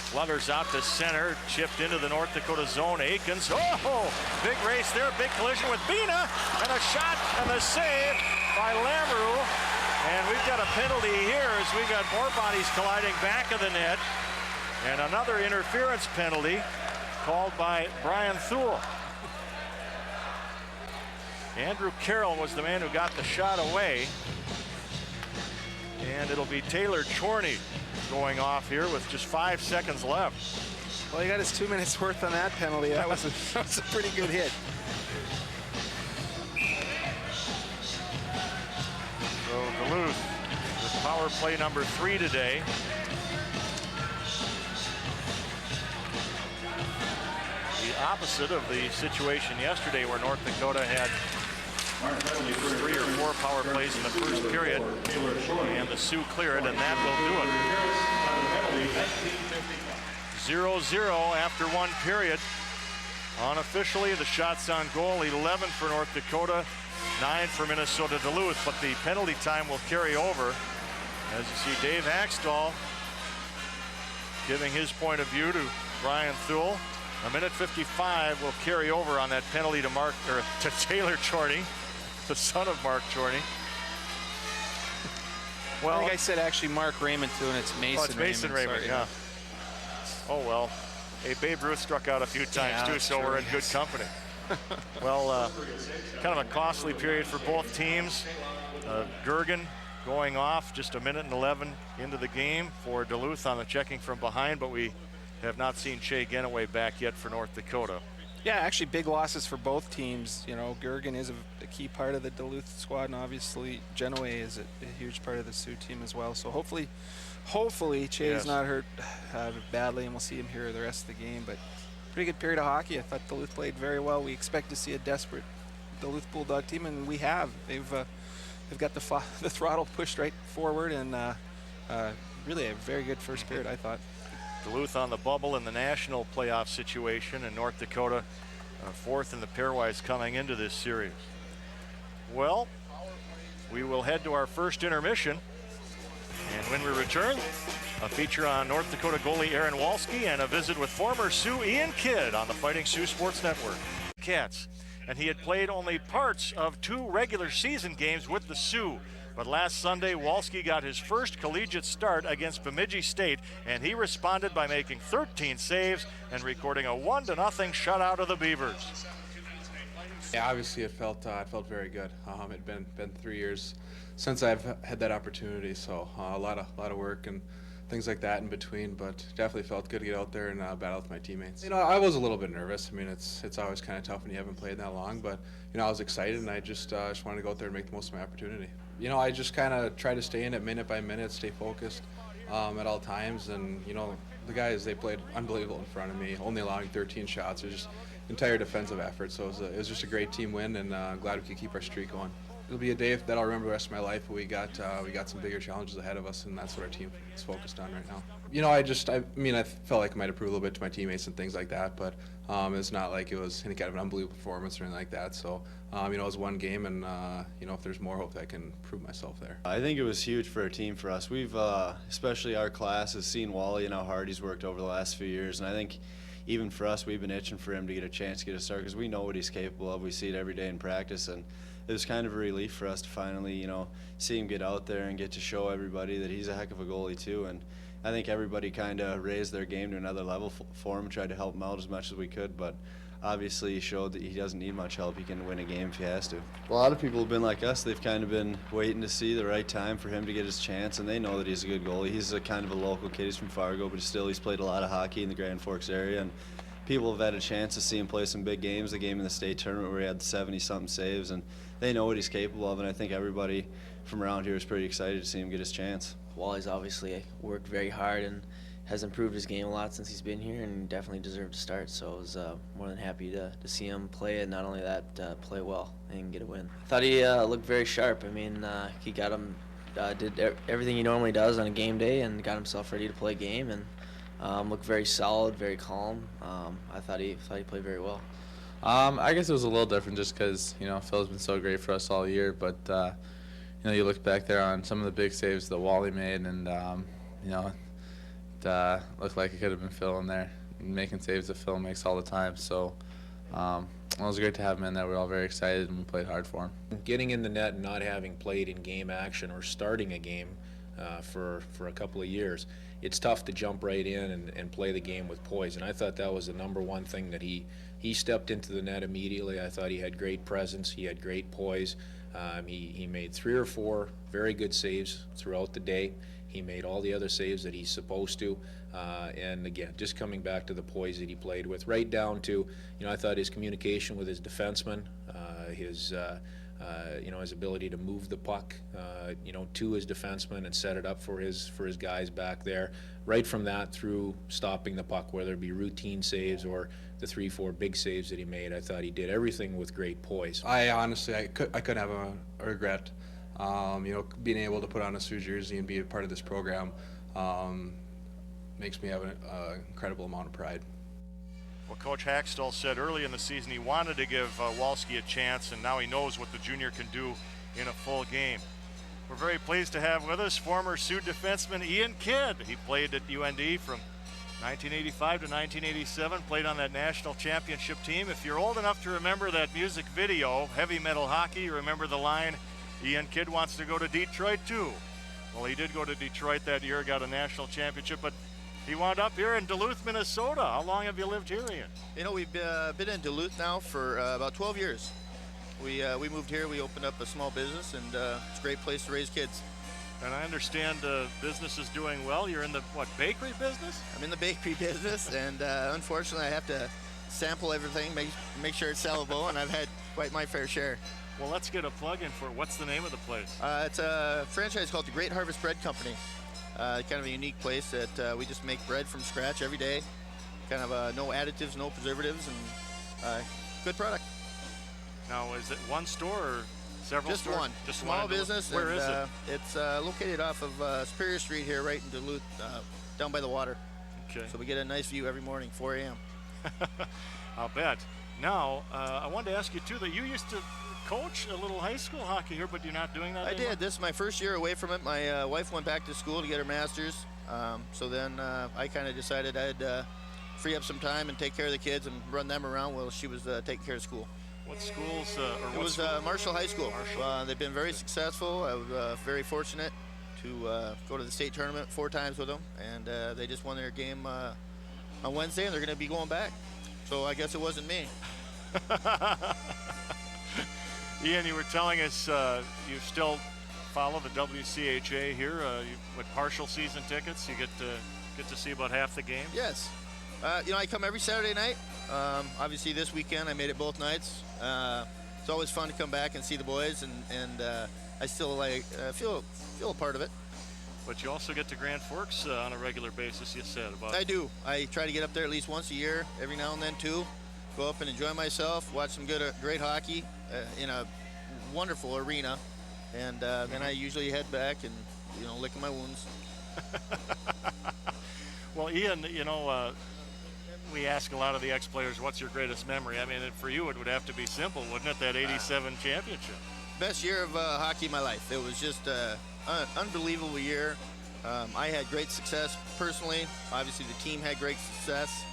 Flutters out to center, chipped into the North Dakota zone. Aikens, oh, big race there, big collision with Bina, and a shot and the save by Lamoureux. And we've got a penalty here as we got more bodies colliding back of the net. And another interference penalty called by Brian Thule. Andrew Carroll was the man who got the shot away. And it'll be Taylor Chorney going off here with just 5 seconds left. Well, he got his 2 minutes worth on that penalty. That was a pretty good hit. So Duluth with power play number 3 today. The opposite of the situation yesterday where North Dakota had 3 or 4 power plays in the first period, and the Sioux clear it, and that will do it. 0-0 after 1 period. Unofficially, the shots on goal, 11 for North Dakota, 9 for Minnesota Duluth, but the penalty time will carry over. As you see, Dave Axtell giving his point of view to Brian Thule. A minute 55 will carry over on that penalty to Taylor Chorney, the son of Mark Chorney. Well, I think I said actually Mark Raymond too, and it's Mason. Oh, it's Mason Raymond, yeah. Oh well. Hey, Babe Ruth struck out a few times too, so we're in good company. Well, kind of a costly period for both teams. Gergen going off just a minute and 11 into the game for Duluth on the checking from behind, but we have not seen Shea Genoway back yet for North Dakota. Yeah, actually big losses for both teams. You know, Gergen is a key part of the Duluth squad, and obviously Genoway is a huge part of the Sioux team as well. So hopefully Che's not hurt badly, and we'll see him here the rest of the game. But pretty good period of hockey. I thought Duluth played very well. We expect to see a desperate Duluth Bulldog team, and we have. They've got the throttle pushed right forward, and really a very good first period, I thought. Duluth on the bubble in the national playoff situation, and North Dakota 4th in the pairwise coming into this series. Well, we will head to our first intermission, and when we return, a feature on North Dakota goalie Aaron Walski and a visit with former Sioux Ian Kidd on the Fighting Sioux Sports Network. Cats, and he had played only parts of 2 regular season games with the Sioux. But last Sunday, Walski got his first collegiate start against Bemidji State, and he responded by making 13 saves and recording a 1-0 shutout of the Beavers. Yeah, obviously it felt very good. It'd been 3 years since I've had that opportunity, so a lot of work and things like that in between, but definitely felt good to get out there and battle with my teammates. You know, I was a little bit nervous. I mean, it's always kind of tough when you haven't played that long, but you know, I was excited and I just wanted to go out there and make the most of my opportunity. You know, I just kind of try to stay in it minute by minute, stay focused at all times, and you know, the guys, they played unbelievable in front of me, only allowing 13 shots. It was just entire defensive effort, so it was just a great team win, and glad we could keep our streak going. It'll be a day that I'll remember the rest of my life, but we got some bigger challenges ahead of us, and that's what our team is focused on right now. You know, I felt like I might have proved a little bit to my teammates and things like that, but it's not like it was any kind of an unbelievable performance or anything like that. So, you know, it was one game, and you know, if there's more, hope that I can prove myself there. I think it was huge for our team, for us. We've, especially our class, has seen Wally and how hard he's worked over the last few years, and I think even for us, we've been itching for him to get a chance to get a start because we know what he's capable of. We see it every day in practice, and it was kind of a relief for us to finally, you know, see him get out there and get to show everybody that he's a heck of a goalie too. And I think everybody kind of raised their game to another level for him, tried to help him out as much as we could, but obviously he showed that he doesn't need much help. He can win a game if he has to. A lot of people have been like us. They've kind of been waiting to see the right time for him to get his chance, and they know that he's a good goalie. He's a kind of a local kid. He's from Fargo, but still he's played a lot of hockey in the Grand Forks area, and people have had a chance to see him play some big games, the game in the state tournament where he had 70-something saves, and they know what he's capable of, and I think everybody from around here is pretty excited to see him get his chance. Wally's obviously worked very hard and has improved his game a lot since he's been here, and definitely deserved to start, so I was more than happy to see him play, and not only that, play well and get a win. I thought he looked very sharp. I mean, he got him, did everything he normally does on a game day and got himself ready to play a game, and looked very solid, very calm. I thought he played very well. I guess it was a little different just because, you know, Phil's been so great for us all year, but, you know, you look back there on some of the big saves that Wally made, and, you know, it looked like it could have been Phil in there, making saves that Phil makes all the time. So it was great to have him in there. We were all very excited, and we played hard for him. Getting in the net and not having played in game action or starting a game for a couple of years, it's tough to jump right in and play the game with poise. And I thought that was the number one thing, that he stepped into the net immediately. I thought he had great presence. He had great poise. He made 3 or 4 very good saves throughout the day. He made all the other saves that he's supposed to. And again, just coming back to the poise that he played with, right down to, you know, I thought his communication with his defenseman, you know, his ability to move the puck, you know, to his defenseman and set it up for his guys back there. Right from that through stopping the puck, whether it be routine saves or the 3-4 big saves that he made, I thought he did everything with great poise. I honestly, I couldn't have a regret. You know, being able to put on a Sioux jersey and be a part of this program makes me have an incredible amount of pride. Well, Coach Hackstall said early in the season he wanted to give Walski a chance, and now he knows what the junior can do in a full game. We're very pleased to have with us former Sioux defenseman Ian Kidd. He played at UND from 1985 to 1987, played on that national championship team. If you're old enough to remember that music video, Heavy Metal Hockey, you remember the line, Ian Kidd wants to go to Detroit too. Well, he did go to Detroit that year, got a national championship, but he wound up here in Duluth, Minnesota. How long have you lived here, Ian? You know, we've been in Duluth now for about 12 years. We moved here, we opened up a small business, and it's a great place to raise kids. And I understand business is doing well. You're in the, what, bakery business? I'm in the bakery business, and unfortunately I have to sample everything, make sure it's sellable, and I've had quite my fair share. Well, let's get a plug in for it. What's the name of the place? It's a franchise called the Great Harvest Bread Company. Kind of a unique place that we just make bread from scratch every day. Kind of no additives, no preservatives, and good product. Now, is it one store or several just stores? One. Just small one. business. Where and, is it? It's located off of Superior Street here, right in Duluth, down by the water. Okay. So we get a nice view every morning, 4 a.m. I'll bet. Now, I wanted to ask you, too, that you used to coach a little high school hockey here, but you're not doing that anymore? I did. This is my first year away from it. My wife went back to school to get her master's. So then I kind of decided I'd free up some time and take care of the kids and run them around while she was taking care of school. What schools? It was Marshall High School. They've been very successful. I was very fortunate to go to the state tournament 4 times with them, and they just won their game on Wednesday, and they're going to be going back. So I guess it wasn't me. Ian, you were telling us you still follow the WCHA here with partial season tickets. You get to see about half the game. Yes. You know, I come every Saturday night. Obviously, this weekend I made it both nights. It's always fun to come back and see the boys, and I still feel a part of it. But you also get to Grand Forks on a regular basis, you said. I do. I try to get up there at least once a year, every now and then too. Go up and enjoy myself, watch some great hockey in a wonderful arena, and then I usually head back and, you know, licking my wounds. Well, Ian, you know, we ask a lot of the ex-players, what's your greatest memory? I mean, for you, it would have to be simple, wouldn't it, that 87 championship? Best year of hockey in my life. It was just an unbelievable year. I had great success personally. Obviously, the team had great success.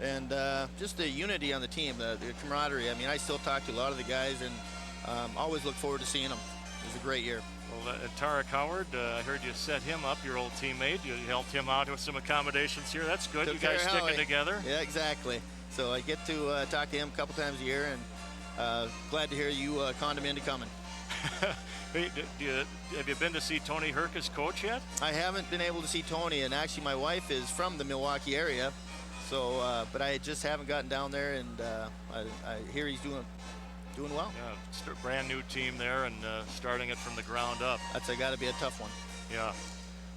And just the unity on the team, the camaraderie. I mean, I still talk to a lot of the guys, and always look forward to seeing them. It was a great year. Well, Tarek Howard, I heard you set him up, your old teammate. You helped him out with some accommodations here. That's good. You guys sticking together. Yeah, exactly. So I get to talk to him a couple times a year, and glad to hear you conned him into coming. Have you been to see Tony Herka's coach yet? I haven't been able to see Tony, and actually my wife is from the Milwaukee area. So, but I just haven't gotten down there, and I hear he's doing well. Yeah, it's a brand new team there, and starting it from the ground up. That's got to be a tough one. Yeah.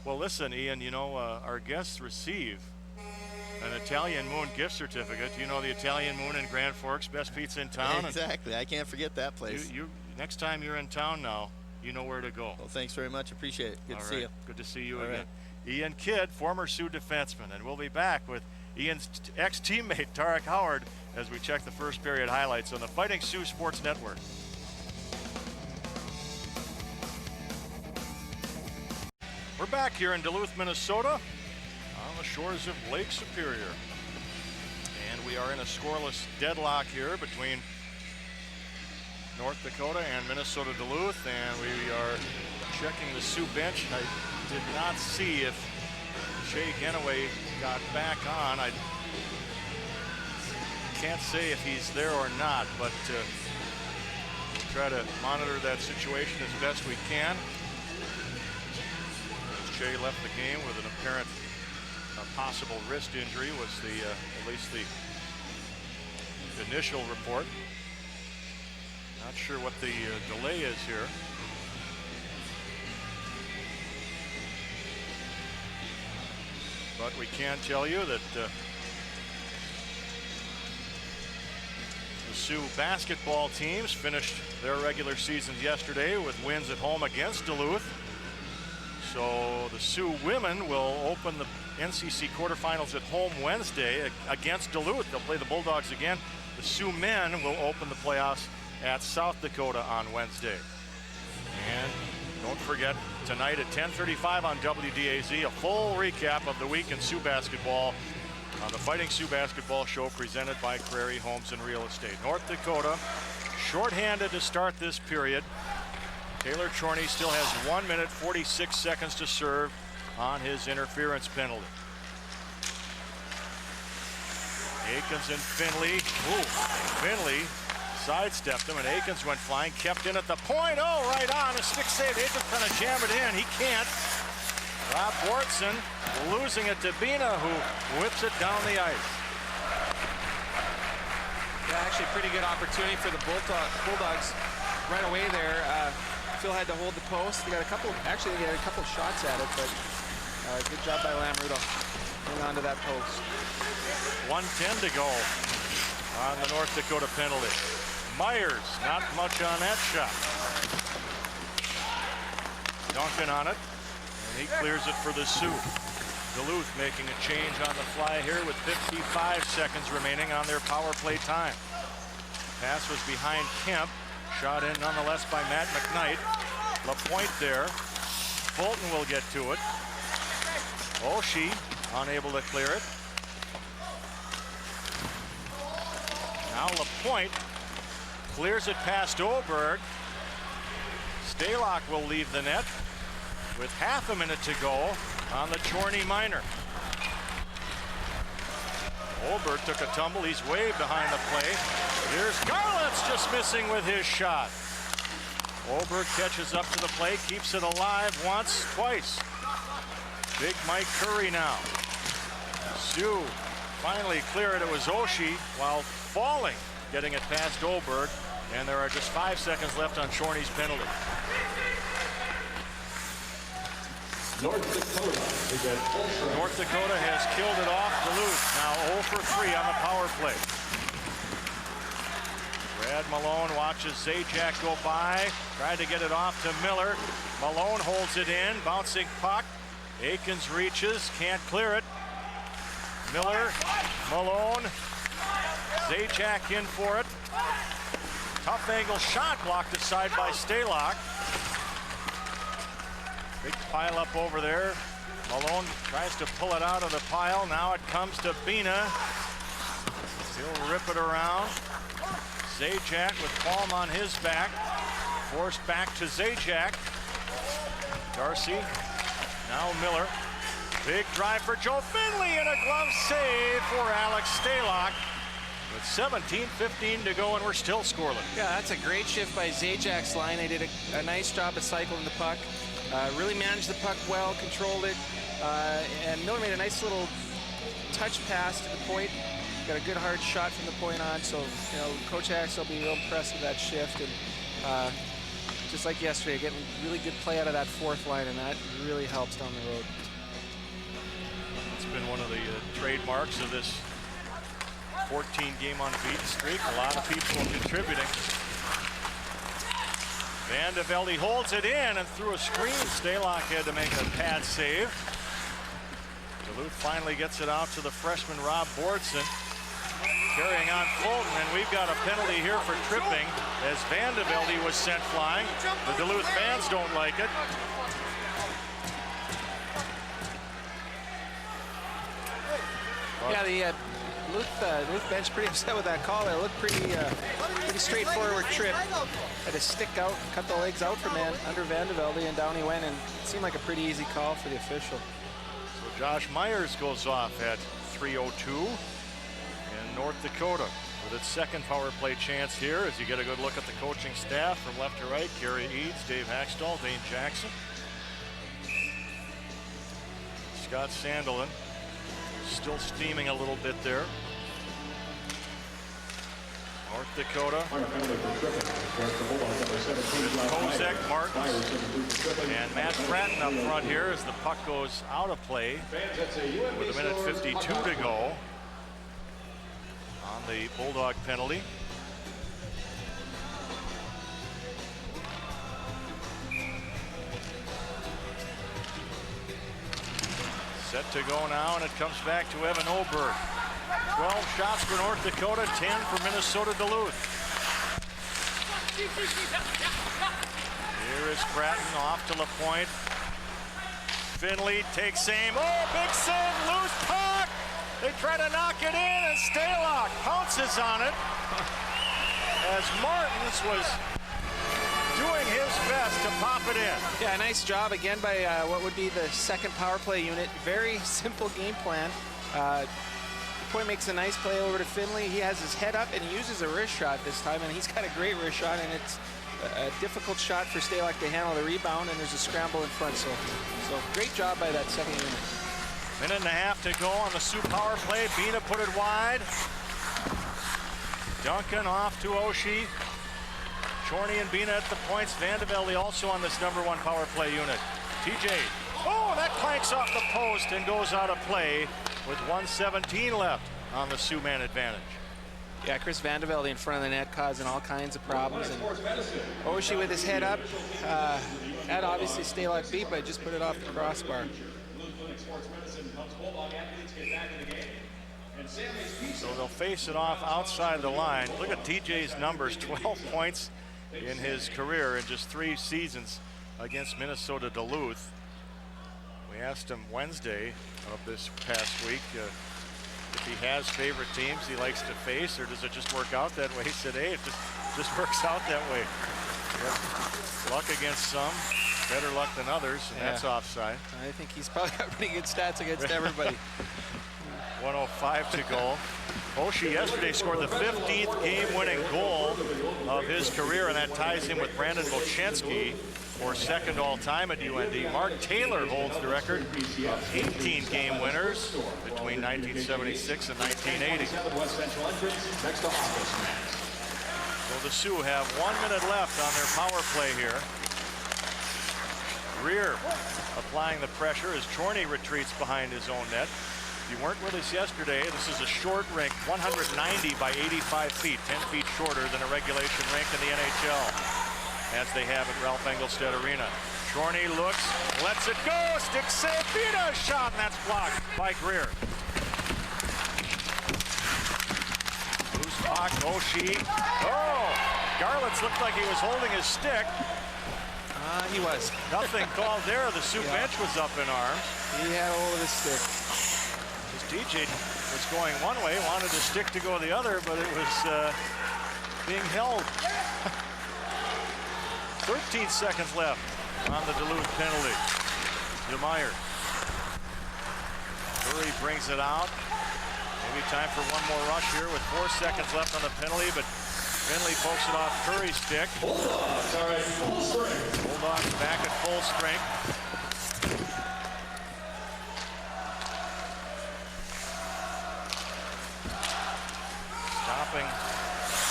Well, listen, Ian, you know, our guests receive an Italian Moon gift certificate. You know the Italian Moon in Grand Forks, best pizza in town. Exactly. I can't forget that place. Next time you're in town now, you know where to go. Well, thanks very much. Appreciate it. Good to see you. Good to see you again. Right. Ian Kidd, former Sioux defenseman, and we'll be back with Ian's ex-teammate Tarek Howard as we check the first period highlights on the Fighting Sioux Sports Network. We're back here in Duluth, Minnesota on the shores of Lake Superior. And we are in a scoreless deadlock here between North Dakota and Minnesota Duluth, and we are checking the Sioux bench. I did not see if Shea Genoway got back on. I can't say if he's there or not, but we'll try to monitor that situation as best we can. Shea left the game with an apparent possible wrist injury, was at least the initial report. Not sure what the delay is here. But we can tell you that the Sioux basketball teams finished their regular seasons yesterday with wins at home against Duluth. So the Sioux women will open the NCC quarterfinals at home Wednesday against Duluth. They'll play the Bulldogs again. The Sioux men will open the playoffs at South Dakota on Wednesday. And don't forget, tonight at 10:35 on WDAZ, a full recap of the week in Sioux basketball on the Fighting Sioux Basketball Show presented by Prairie Homes and Real Estate. North Dakota shorthanded to start this period. Taylor Chorney still has 1 minute 46 seconds to serve on his interference penalty. Aikens and Finley. Ooh, Finley sidestepped him, and Aikens went flying, kept in at the point. Oh, right on, a stick save. Aikens trying to jam it in. He can't. Rob Bortson losing it to Bina, who whips it down the ice. Yeah, actually a pretty good opportunity for the Bulldogs right away there. Phil had to hold the post. They got a couple shots at it, but good job by Lamruto holding on to that post. 1:10 to go on the North Dakota penalty. Myers, not much on that shot. Duncan on it, and he clears it for the Sioux. Duluth making a change on the fly here with 55 seconds remaining on their power play time. Pass was behind Kemp. Shot in nonetheless by Matt McKnight. LaPointe there. Fulton will get to it. Oshie unable to clear it. Now LaPointe clears it past Oberg. Stalock will leave the net with half a minute to go on the Chorney minor. Oberg took a tumble. He's way behind the play. Here's Garlitz just missing with his shot. Oberg catches up to the plate, keeps it alive once, twice. Big Mike Curry now. Sioux finally clear it. It was Oshie while falling, getting it past Oberg. And there are just 5 seconds left on Shorney's penalty. North Dakota has killed it off Duluth. Now 0 for 3 on the power play. Brad Malone watches Zajac go by. Tried to get it off to Miller. Malone holds it in. Bouncing puck. Aikens reaches. Can't clear it. Miller. Malone. Zajac in for it. Tough angle shot blocked aside by Stalock. Big pile up over there. Malone tries to pull it out of the pile. Now it comes to Bina. He'll rip it around. Zajac with Palm on his back. Forced back to Zajac. Darcy. Now Miller. Big drive for Joe Finley and a glove save for Alex Stalock. With 17:15 to go and we're still scoreless. Yeah, that's a great shift by Zajac's line. They did a nice job of cycling the puck. Really managed the puck well, controlled it. And Miller made a nice little touch pass to the point. Got a good hard shot from the point on. So, you know, Coach Axe will be real impressed with that shift. And just like yesterday, getting really good play out of that fourth line, and that really helps down the road. It's been one of the trademarks of this 14-game unbeaten streak. A lot of people contributing. Van de Velde holds it in and through a screen. Stalock had to make a pad save. Duluth finally gets it out to the freshman Rob Bordson. Carrying on Fulton, and we've got a penalty here for tripping as Van de Velde was sent flying. The Duluth fans don't like it. Yeah, the Duluth bench pretty upset with that call. It looked pretty straightforward trip. Had to stick out, cut the legs out from under Van de Velde, and down he went, and it seemed like a pretty easy call for the official. So Josh Myers goes off at 3:02 in North Dakota with its second power play chance here as you get a good look at the coaching staff from left to right. Gary Eads, Dave Haxtell, Dane Jackson, Scott Sandelin. Still steaming a little bit there. North Dakota. Kozek, Martins, and Matt Fratton up front here as the puck goes out of play with a minute 52 to go on the Bulldog penalty. Set to go now, and it comes back to Evan Oberg. 12 shots for North Dakota, 10 for Minnesota Duluth. Here is Fratton off to LaPointe. Finley takes aim. Oh, big save, loose puck. They try to knock it in, and Stalock pounces on it as Martins was doing his best to pop it in. Yeah, nice job again by what would be the second power play unit. Very simple game plan. Point makes a nice play over to Finley. He has his head up and he uses a wrist shot this time, and he's got a great wrist shot, and it's a difficult shot for Stalock to handle the rebound, and there's a scramble in front. So great job by that second unit. Minute and a half to go on the Sioux power play. Bina put it wide. Duncan off to Oshie. Chorney and Bina at the points. Van de Velde also on this #1 power play unit. TJ. Oh, that clanks off the post and goes out of play with 1:17 left on the Sioux man advantage. Yeah, Chris Van de Velde in front of the net causing all kinds of problems. And Oshie with his head up. Had obviously Stalock beat, but just put it off the crossbar. So they'll face it off outside the line. Look at TJ's numbers, 12 points in his career in just 3 seasons against Minnesota Duluth. We asked him Wednesday of this past week if he has favorite teams he likes to face, or does it just work out that way? He said, hey, it just works out that way. Yep. Luck against some, better luck than others, and that's offside. I think he's probably got pretty good stats against everybody. 1:05 to go. Oshie yesterday scored the 15th game-winning goal of his career, and that ties him with Brandon Bochenski for second all-time at UND. Mark Taylor holds the record of 18 game winners between 1976 and 1980. So the Sioux have 1 minute left on their power play here. Greer applying the pressure as Chorney retreats behind his own net. If you weren't with us yesterday, this is a short rink, 190 by 85 feet, 10 feet shorter than a regulation rink in the NHL, as they have at Ralph Engelstad Arena. Chorney looks, lets it go, stick save, Vita shot, and that's blocked by Greer. Loose puck, Oshie. Oh, Garlitz looked like he was holding his stick. He was. Nothing called there. The Sioux bench was up in arms. He had a hold of his stick. DJ was going one way, wanted the stick to go the other, but it was being held. 13 seconds left on the Duluth penalty. DeMeyer. Curry brings it out. Maybe time for one more rush here with 4 seconds left on the penalty, but Finley pokes it off Curry's stick. Bulldogs back at full strength. Stopping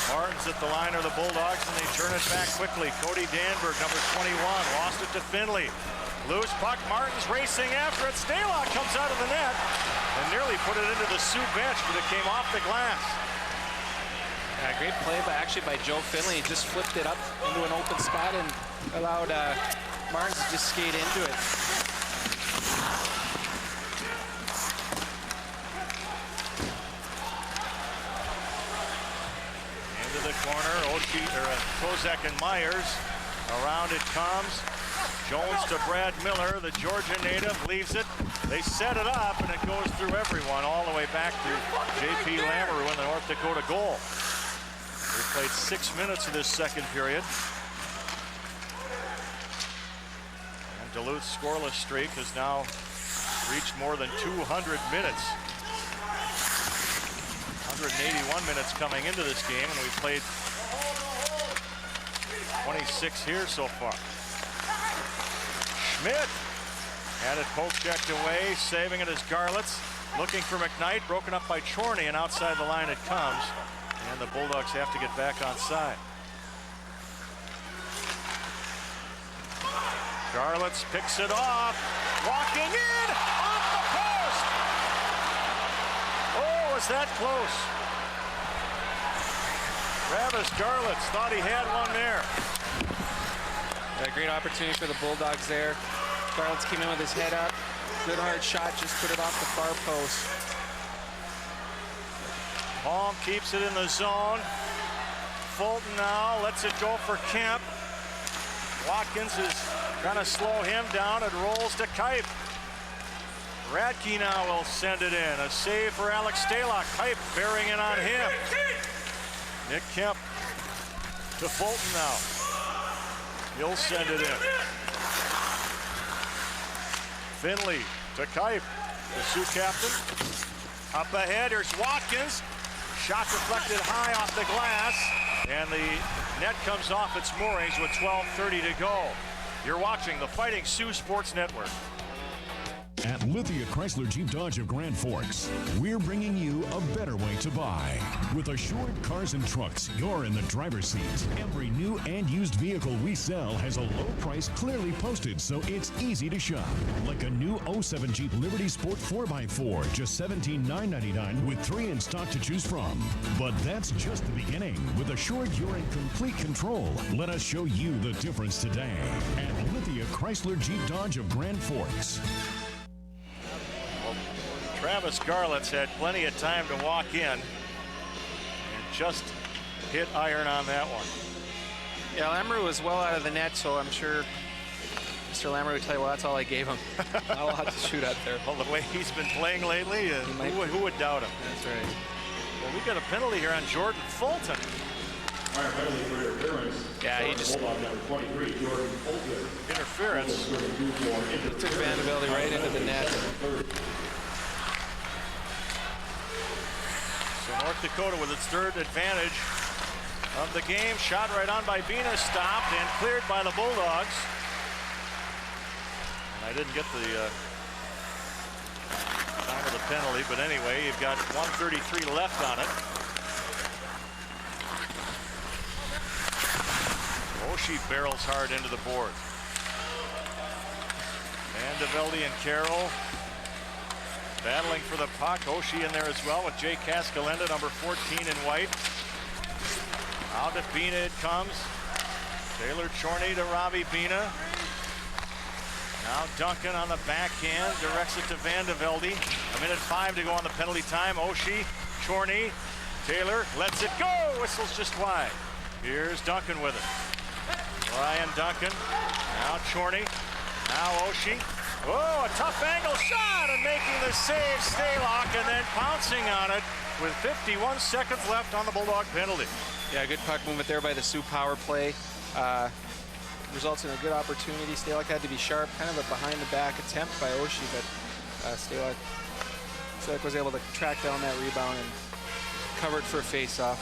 Martins at the line are the Bulldogs, and they turn it back quickly. Cody Danberg, number 21, lost it to Finley. Loose puck, Martins racing after it. Stalock comes out of the net and nearly put it into the Sioux bench, but it came off the glass. Yeah, great play by Joe Finley. He just flipped it up into an open spot and allowed Martins to just skate into it. Into the corner, Kozak and Myers. Around it comes. Jones to Brad Miller, the Georgia native, leaves it. They set it up, and it goes through everyone all the way back to J.P. Lamoureux in the North Dakota goal. We played 6 minutes of this second period. And Duluth's scoreless streak has now reached more than 200 minutes. 181 minutes coming into this game, and we've played 26 here so far. Schmidt had it poke checked away, saving it as Garlitz. Looking for McKnight, broken up by Chorney, and outside the line it comes. And the Bulldogs have to get back on side. Garlitz picks it off. Walking in, off the post. Oh, is that close? Travis Garlitz thought he had one there. Yeah, great opportunity for the Bulldogs there. Garlitz came in with his head up. Good hard shot, just put it off the far post. Palm keeps it in the zone. Fulton now lets it go for Kemp. Watkins is going to slow him down. It rolls to Kipe. Radke now will send it in. A save for Alex Stalock. Kipe bearing in on him. Nick Kemp to Fulton now. He'll send it in. Finley to Kipe, the Sioux captain. Up ahead, here's Watkins. Shot deflected high off the glass, and the net comes off its moorings with 12:30 to go. You're watching the Fighting Sioux Sports Network. At Lithia Chrysler Jeep Dodge of Grand Forks, we're bringing you a better way to buy. With Assured Cars and Trucks, you're in the driver's seat. Every new and used vehicle we sell has a low price clearly posted, so it's easy to shop. Like a new 07 Jeep Liberty Sport 4x4, just $17,999 with 3 in stock to choose from. But that's just the beginning. With Assured, you're in complete control. Let us show you the difference today at Lithia Chrysler Jeep Dodge of Grand Forks. Travis Garlitz had plenty of time to walk in and just hit iron on that one. Yeah, Lamoureux was well out of the net, so I'm sure Mr. Lamoureux would tell you, well, that's all I gave him. Not a lot to shoot at there. Well, the way he's been playing lately, who would doubt him? That's right. Well, we got a penalty here on Jordan Fulton. Yeah, he just interference. He took Vanderbilt right into the net. So North Dakota with its third advantage of the game. Shot right on by Bina, stopped and cleared by the Bulldogs. And I didn't get the time of the penalty, but anyway, you've got 1:33 left on it. Oshie barrels hard into the board. Van de Velde and Carroll battling for the puck. Oshie in there as well with Jay Cascalenda, number 14 in white. Out to Bina it comes. Taylor Chorney to Robbie Bina. Now Duncan on the backhand, directs it to Van de Velde. 1:05 to go on the penalty time. Oshie, Chorney, Taylor lets it go. Whistles just wide. Here's Duncan with it. Ryan Duncan, now Chorney, now Oshie. Oh, a tough angle shot, and making the save, Stalock, and then pouncing on it with 51 seconds left on the Bulldog penalty. Yeah, good puck movement there by the Sioux power play. Results in a good opportunity. Stalock had to be sharp, kind of a behind-the-back attempt by Oshie, but Stalock was able to track down that rebound and cover it for a face-off.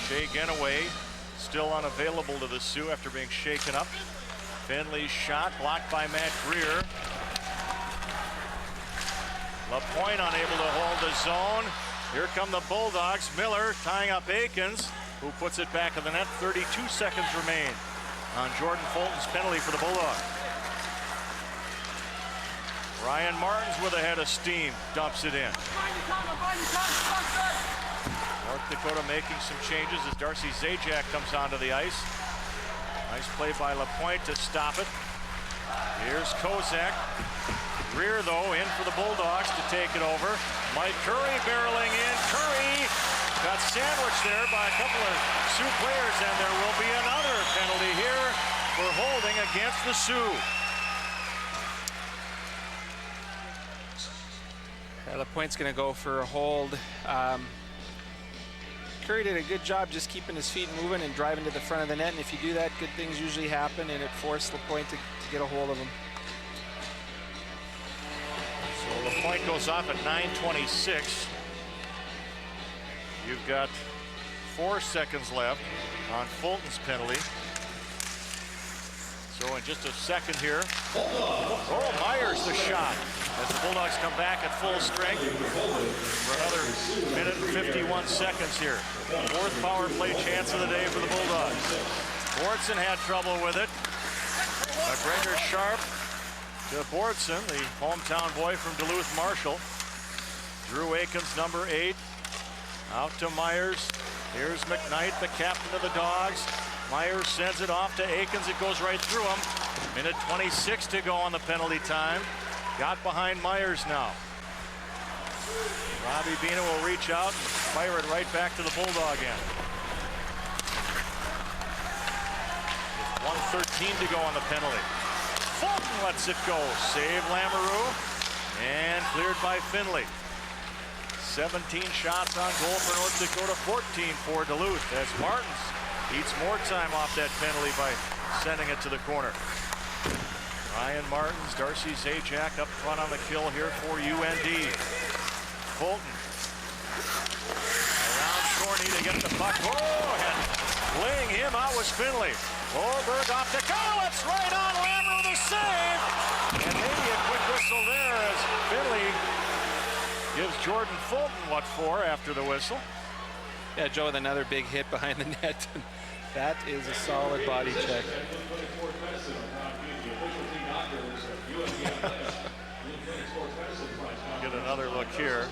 Shea Genaway still unavailable to the Sioux after being shaken up. Finley's shot blocked by Matt Greer. LaPointe unable to hold the zone. Here come the Bulldogs. Miller tying up Aikens, who puts it back in the net. 32 seconds remain on Jordan Fulton's penalty for the Bulldogs. Ryan Martins with a head of steam dumps it in. North Dakota making some changes as Darcy Zajac comes onto the ice. Nice play by LaPointe to stop it. Here's Kozak. Greer, though, in for the Bulldogs to take it over. Mike Curry barreling in. Curry got sandwiched there by a couple of Sioux players, and there will be another penalty here for holding against the Sioux. LaPointe's going to go for a hold. Curry did a good job just keeping his feet moving and driving to the front of the net, and if you do that, good things usually happen, and it forced LaPointe to get a hold of him. So LaPointe goes off at 9:26. You've got 4 seconds left on Fulton's penalty. So in just a second here. Oh, Myers the shot as the Bulldogs come back at full strength for another 1:51 seconds here. 4th power play chance of the day for the Bulldogs. Bordson had trouble with it. McGregor sharp to Bordson, the hometown boy from Duluth Marshall. Drew Aikens, number 8. Out to Myers. Here's McKnight, the captain of the Dogs. Myers sends it off to Aikens. It goes right through him. 1:26 to go on the penalty time. Got behind Myers now. Robbie Bina will reach out and fire it right back to the Bulldog end. 1:13 to go on the penalty. Fulton lets it go. Save Lamoureux. And cleared by Finley. 17 shots on goal for North Dakota, 14 for Duluth, as Martins eats more time off that penalty by sending it to the corner. Ryan Martins, Darcy Zajac up front on the kill here for UND. Fulton. Around Chorney to get the puck. Oh, and laying him out was Finley. Oberg off to Collins, right on Lamoureux, the save. And maybe a quick whistle there as Finley gives Jordan Fulton what for after the whistle. Yeah, Joe with another big hit behind the net. That is a solid body check. Get another look here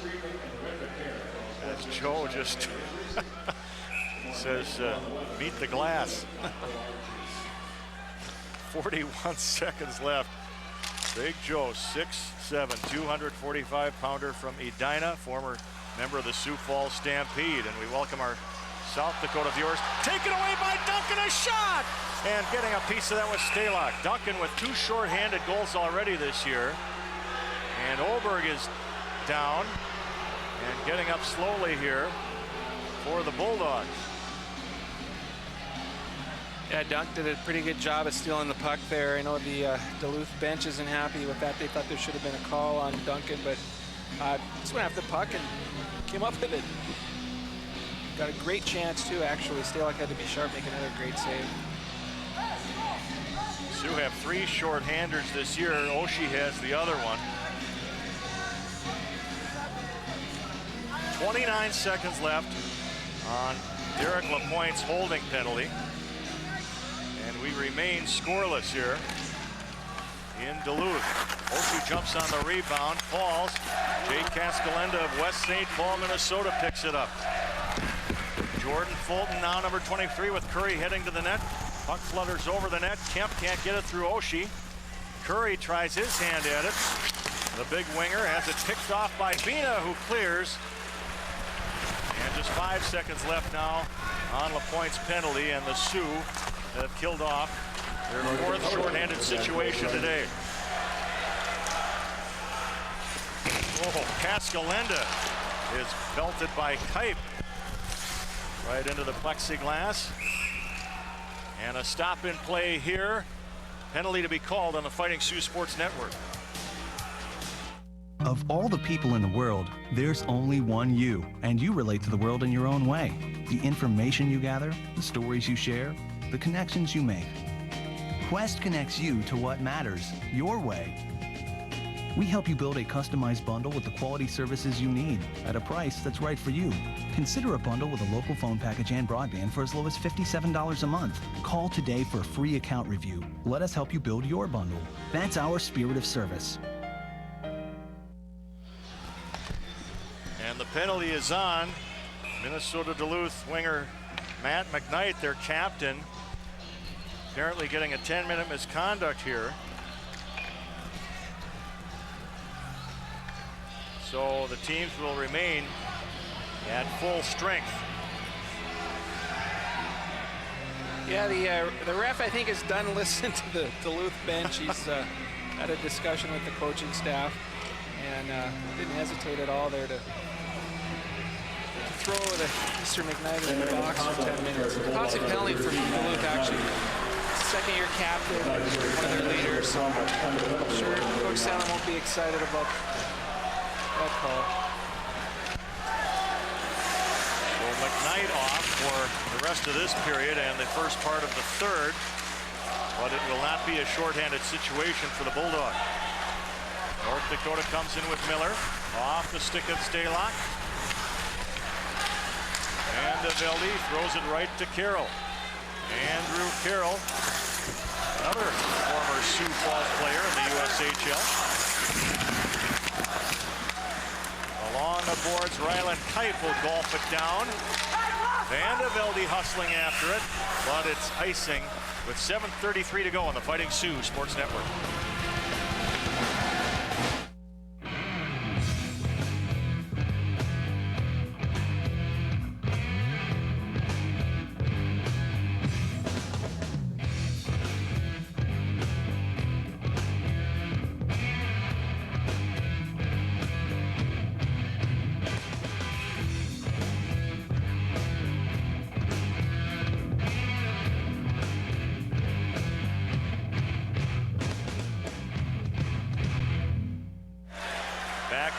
as Joe just says, meet the glass. 41 seconds left. Big Joe, 6'7", 245-pounder from Edina, former member of the Sioux Falls Stampede. And we welcome our South Dakota viewers. Taken away by Duncan, a shot! And getting a piece of that was Stalock. Duncan with 2 shorthanded goals already this year. And Oberg is down and getting up slowly here for the Bulldogs. Yeah, Dunk did a pretty good job of stealing the puck there. I know the Duluth bench isn't happy with that. They thought there should have been a call on Duncan, but Just went after the puck and came up with it. Got a great chance too, actually. Stalock had to be sharp, make another great save. Sioux have 3 shorthanders this year. Oshie has the other one. 29 seconds left on Derek LaPointe's holding penalty. And we remain scoreless here in Duluth. Oshie jumps on the rebound, falls. Jake Cascalenda of West St. Paul, Minnesota picks it up. Jordan Fulton now number 23 with Curry heading to the net. Puck flutters over the net. Kemp can't get it through Oshie. Curry tries his hand at it. The big winger has it picked off by Bina, who clears. And just 5 seconds left now on LaPointe's penalty, and the Sioux have killed off their 4th shorthanded situation today. Oh, Cascalenda is belted by Kipe right into the plexiglass. And a stop in play here. Penalty to be called on the Fighting Sioux Sports Network. Of all the people in the world, there's only one you, and you relate to the world in your own way. The information you gather, the stories you share, the connections you make. Quest connects you to what matters, your way. We help you build a customized bundle with the quality services you need at a price that's right for you. Consider a bundle with a local phone package and broadband for as low as $57 a month. Call today for a free account review. Let us help you build your bundle. That's our spirit of service. And the penalty is on. Minnesota Duluth winger Matt McKnight, their captain, apparently getting a 10-minute misconduct here. So the teams will remain at full strength. Yeah, the ref, I think, is done listening to the Duluth bench. He's had a discussion with the coaching staff and didn't hesitate at all there to throw Mr. McKnight in the box for 10 minutes. Costly penalty for Duluth, actually. Second-year captain, one of their leaders. So I'm sure Coach Salem won't be excited about that call. So McKnight off for the rest of this period and the first part of the third, but it will not be a shorthanded situation for the Bulldogs. North Dakota comes in with Miller, off the stick of Stalock. And Veldy throws it right to Carroll. Andrew Carroll, another former Sioux Falls player in the USHL. Along the boards, Ryland Kipe will golf it down. Van de Velde hustling after it, but it's icing with 7:33 to go on the Fighting Sioux Sports Network.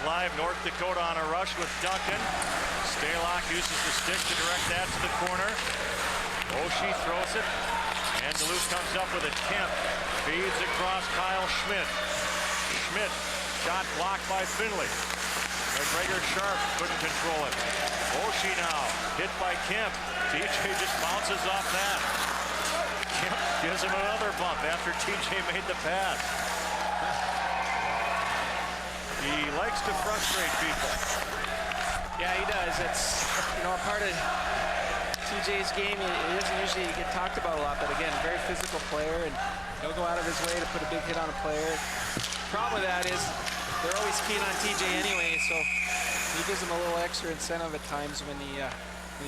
Live, North Dakota on a rush with Duncan. Stalock uses the stick to direct that to the corner. Oshie throws it, and Duluth comes up with it. Kemp feeds across Kyle Schmidt. Schmidt, shot blocked by Finley. McGregor Sharp couldn't control it. Oshie now, hit by Kemp. TJ just bounces off that. Kemp gives him another bump after TJ made the pass. He likes to frustrate people. Yeah, he does. It's, you know, a part of TJ's game. He doesn't usually get talked about a lot, but again, very physical player, and he'll go out of his way to put a big hit on a player. Problem with that is they're always keen on TJ anyway, so he gives them a little extra incentive at times when he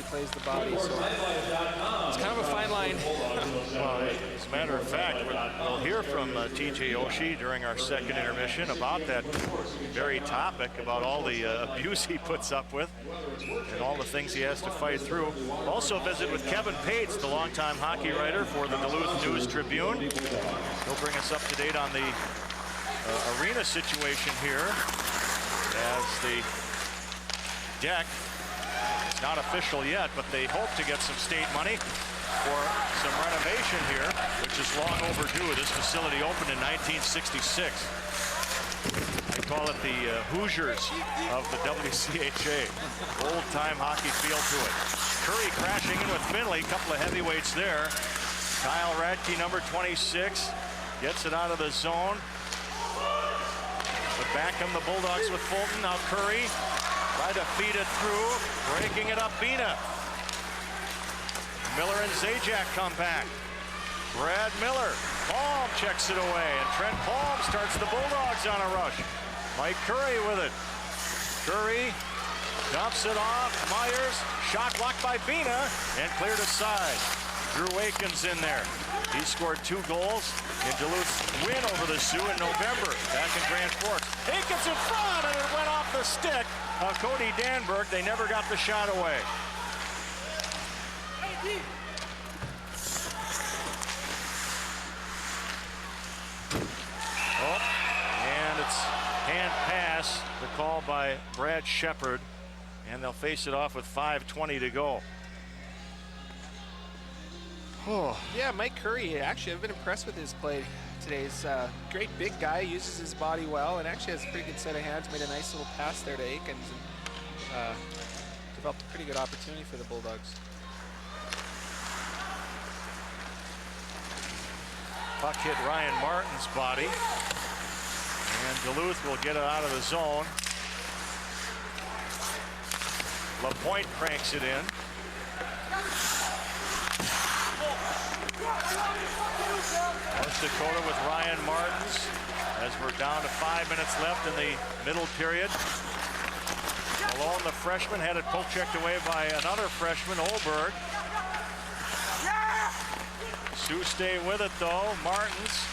plays the body. So it's kind of a fine line. Well, as a matter of fact, we'll hear from TJ Oshie during our second intermission about that very topic, about all the abuse he puts up with and all the things he has to fight through. Also visit with Kevin Pates, the longtime hockey writer for the Duluth News-Tribune. He'll bring us up to date on the arena situation here as the DECC, it's not official yet, but they hope to get some state money for some renovation here, which is long overdue. This facility opened in 1966. They call it the Hoosiers of the WCHA. Old-time hockey feel to it. Curry crashing in with Finley, couple of heavyweights there. Kyle Radke, number 26, gets it out of the zone. But back come the Bulldogs with Fulton. Now Curry tried to feed it through, breaking it up. Bina. Miller and Zajac come back. Brad Miller. Palm checks it away, and Trent Palm starts the Bulldogs on a rush. Mike Curry with it. Curry dumps it off. Myers, shot blocked by Bina, and cleared aside. Drew Aikens in there. He scored 2 goals in Duluth's win over the Sioux in November, back in Grand Forks. Aikens in front, and it went off the stick of Cody Danberg. They never got the shot away. Oh, and it's hand pass, the call by Brad Shepard, and they'll face it off with 5:20 to go. Oh. Yeah, Mike Curry, actually, I've been impressed with his play today. He's a great big guy, uses his body well, and actually has a pretty good set of hands. Made a nice little pass there to Aikens, and developed a pretty good opportunity for the Bulldogs. Puck hit Ryan Martin's body, and Duluth will get it out of the zone. LaPointe cranks it in. North Dakota with Ryan Martins as we're down to 5 minutes left in the middle period. Malone, the freshman, had it poke checked away by another freshman, Olberg. Sioux stay with it though. Martins,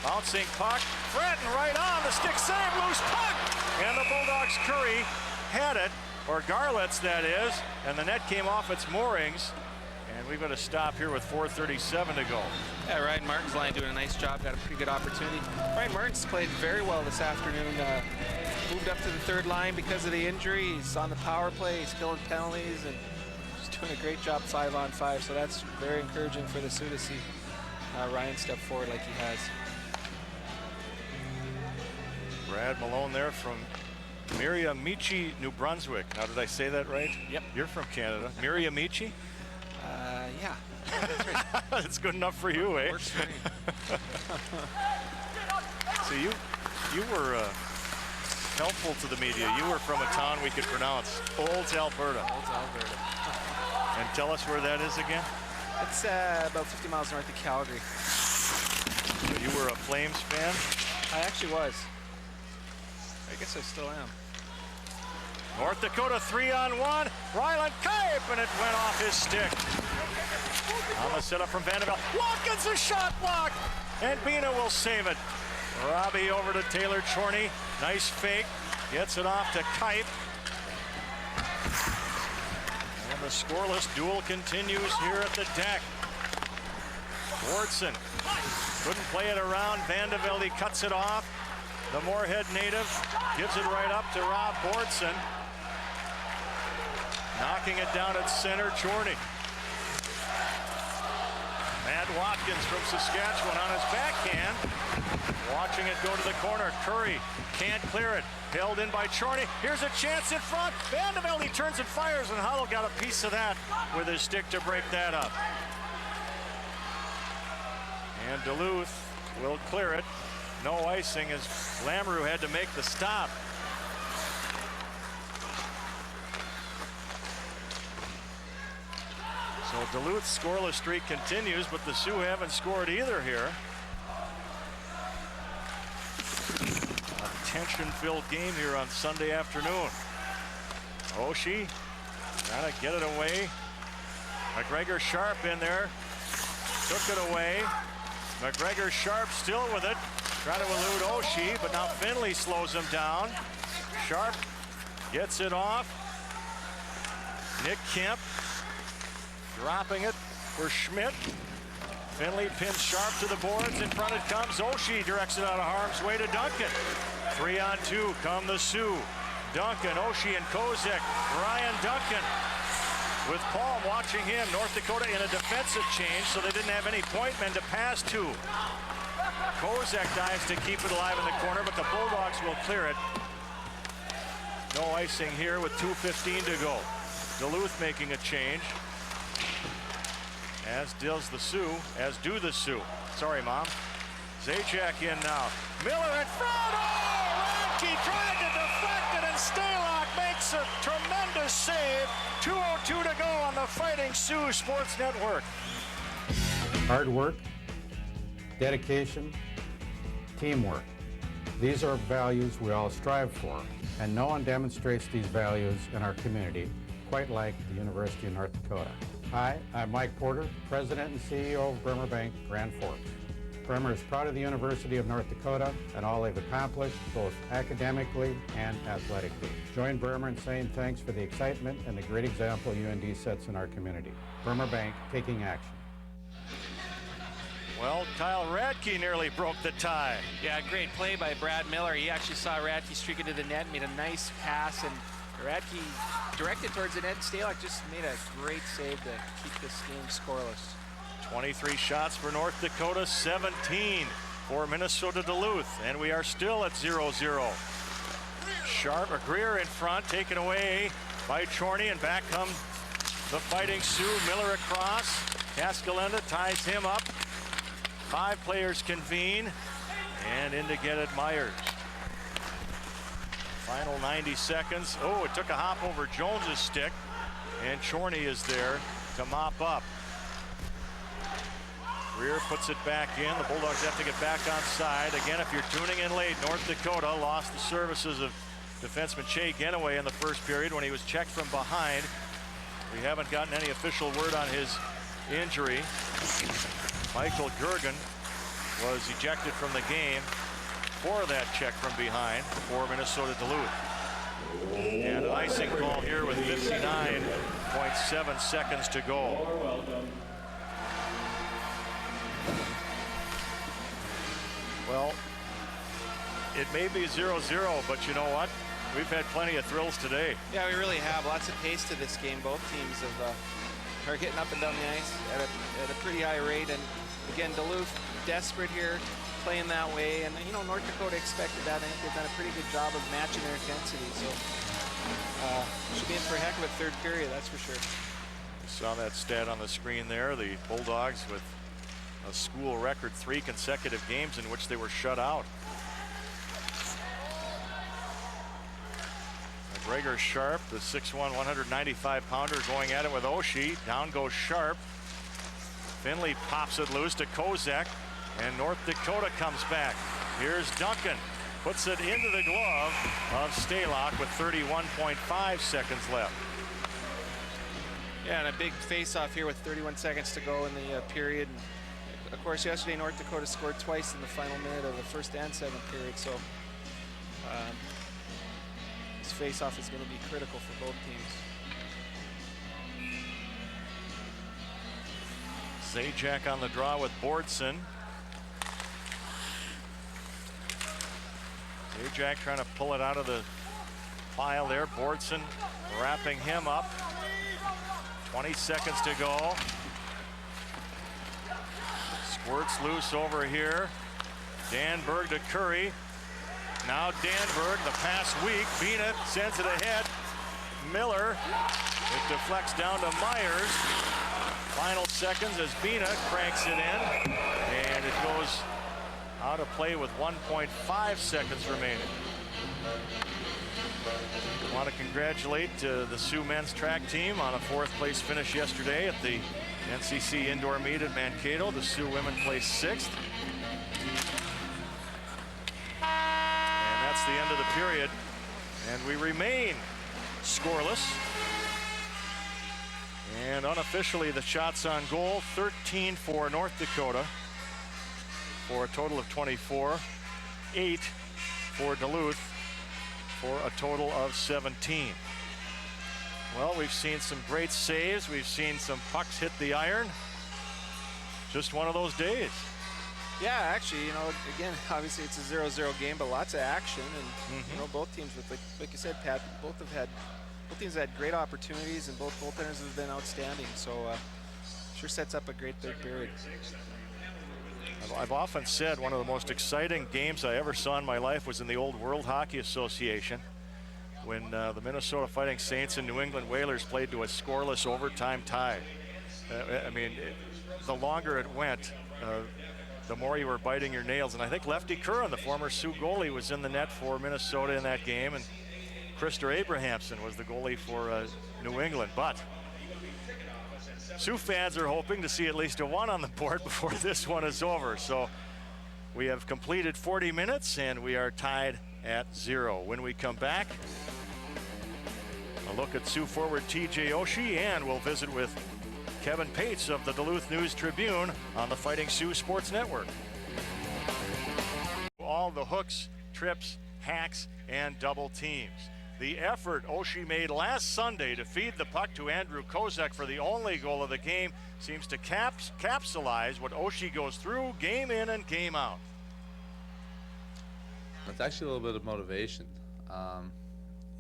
bouncing puck. Fretton right on the stick save, loose puck, and the Bulldogs' Curry had it, or Garletts that is, and the net came off its moorings. And we've got to stop here with 4:37 to go. Yeah, Ryan Martin's line doing a nice job. Got a pretty good opportunity. Ryan Martin's played very well this afternoon. Moved up to the third line because of the injury. He's on the power play. He's killing penalties and just doing a great job 5-on-5. So that's very encouraging for the Sioux to see Ryan step forward like he has. Brad Malone there from Miramichi, New Brunswick. Now, did I say that right? Yep. You're from Canada. Miramichi? Yeah. That's right. That's good enough for you, eh? Works for me. So you were helpful to the media. You were from a town we could pronounce, Olds, Alberta. Olds, Alberta. And tell us where that is again? It's about 50 miles north of Calgary. So you were a Flames fan? I actually was. I guess I still am. North Dakota 3-on-1. Ryland Kipe, and it went off his stick. On the setup from Vanderbilt. Watkins a shot block, and Bina will save it. Robbie over to Taylor Chorney. Nice fake. Gets it off to Kipe. And the scoreless duel continues here at the deck. Wardson couldn't play it around. Vandevelde cuts it off. The Moorhead native gives it right up to Rob Wardson. Knocking it down at center, Chorney. Matt Watkins from Saskatchewan on his backhand. Watching it go to the corner. Curry can't clear it. Held in by Chorney. Here's a chance in front. Vandevelde turns and fires, and Huddle got a piece of that with his stick to break that up. And Duluth will clear it. No icing as Lamoureux had to make the stop. So Duluth's scoreless streak continues, but the Sioux haven't scored either here. A tension-filled game here on Sunday afternoon. Oshie trying to get it away. McGregor Sharp in there. Took it away. McGregor Sharp still with it. Trying to elude Oshie, but now Finley slows him down. Sharp gets it off. Nick Kemp dropping it for Schmidt. Finley pins Sharp to the boards. In front it comes. Oshie directs it out of harm's way to Duncan. 3-on-2 come the Sioux. Duncan, Oshie, and Kozak. Ryan Duncan with Palm watching him. North Dakota in a defensive change, so they didn't have any point men to pass to. Kozak dives to keep it alive in the corner, but the Bulldogs will clear it. No icing here with 2:15 to go. Duluth making a change, as does the Sioux, as do the Sioux. Sorry, Mom. Zajac in now. Miller in front. Oh, Radke tried to deflect it, and Stalock makes a tremendous save. 2:02 to go on the Fighting Sioux Sports Network. Hard work, dedication, teamwork. These are values we all strive for, and no one demonstrates these values in our community quite like the University of North Dakota. Hi, I'm Mike Porter, President and CEO of Bremer Bank, Grand Forks. Bremer is proud of the University of North Dakota and all they've accomplished, both academically and athletically. Join Bremer in saying thanks for the excitement and the great example UND sets in our community. Bremer Bank, taking action. Well, Kyle Radke nearly broke the tie. Yeah, great play by Brad Miller. He actually saw Radke streak into the net, made a nice pass, and Radke directed towards the net. Stalock just made a great save to keep this game scoreless. 23 shots for North Dakota, 17 for Minnesota Duluth, and we are still at 0-0. Greer in front, taken away by Chorney, and back come the Fighting Sioux. Miller across. Cascalenda ties him up. 5 players convene, and in to get it Myers. Final 90 seconds. Oh, it took a hop over Jones's stick, and Chorney is there to mop up. Greer puts it back in. The Bulldogs have to get back on side. Again, if you're tuning in late, North Dakota lost the services of defenseman Che Genoway in the first period when he was checked from behind. We haven't gotten any official word on his injury. Michael Gergen was ejected from the game for that check from behind for Minnesota Duluth. And an icing call here with 59.7 seconds to go. Well, it may be 0-0, but you know what? We've had plenty of thrills today. Yeah, we really have. Lots of pace to this game. Both teams are getting up and down the ice at a pretty high rate. And again, Duluth desperate here, playing that way. And you know, North Dakota expected that. I think they've done a pretty good job of matching their intensity. So should be in for a heck of a third period, that's for sure. You saw that stat on the screen there. The Bulldogs with a school record 3 consecutive games in which they were shut out. McGregor Sharp, the 6'1", 195-pounder, going at it with Oshie. Down goes Sharp. Finley pops it loose to Kozak, and North Dakota comes back. Here's Duncan, puts it into the glove of Stalock with 31.5 seconds left. Yeah, and a big face-off here with 31 seconds to go in the period. And of course, yesterday North Dakota scored twice in the final minute of the first and 7th period, so this face-off is going to be critical for both teams. Zajac on the draw with Bordson. Zajac trying to pull it out of the pile there. Bordson wrapping him up. 20 seconds to go. Squirts loose over here. Danberg to Curry. Now Danberg, the pass weak. Bina sends it ahead. Miller. It deflects down to Myers. Final seconds as Bina cranks it in. And it goes out of play with 1.5 seconds remaining. I want to congratulate the Sioux men's track team on a 4th place finish yesterday at the NCC indoor meet at Mankato. The Sioux women placed 6th. And that's the end of the period. And we remain scoreless. And unofficially, the shots on goal, 13 for North Dakota for a total of 24, 8 for Duluth for a total of 17. Well, we've seen some great saves. We've seen some pucks hit the iron. Just one of those days. Yeah, actually, you know, again, obviously it's a 0-0 game, but lots of action, and you know, both teams with, like you said, Pat, both teams had great opportunities, and both goaltenders have been outstanding. So sure sets up a great third period. I've often said one of the most exciting games I ever saw in my life was in the old World Hockey Association, when the Minnesota Fighting Saints and New England Whalers played to a scoreless overtime tie. I mean, the longer it went, the more you were biting your nails. And I think Lefty Curran, the former Sioux goalie, was in the net for Minnesota in that game, and Krister Abrahamson was the goalie for New England. But Sioux fans are hoping to see at least a 1 on the board before this one is over. So we have completed 40 minutes, and we are tied at 0. When we come back, a look at Sioux forward TJ Oshie, and we'll visit with Kevin Pates of the Duluth News-Tribune on the Fighting Sioux Sports Network. All the hooks, trips, hacks, and double teams. The effort Oshie made last Sunday to feed the puck to Andrew Kozak for the only goal of the game seems to capsulize what Oshie goes through game in and game out. It's actually a little bit of motivation. You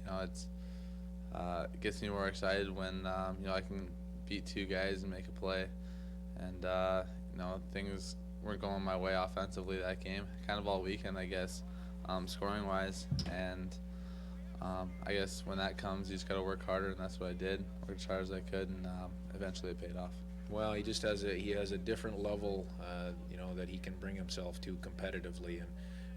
know, it gets me more excited when you know, I can beat 2 guys and make a play, and you know, things weren't going my way offensively that game, kind of all weekend, I guess, scoring wise, and I guess when that comes, you just got to work harder, and that's what I did. Worked as hard as I could, and eventually it paid off. Well, he just has a different level, you know, that he can bring himself to competitively, and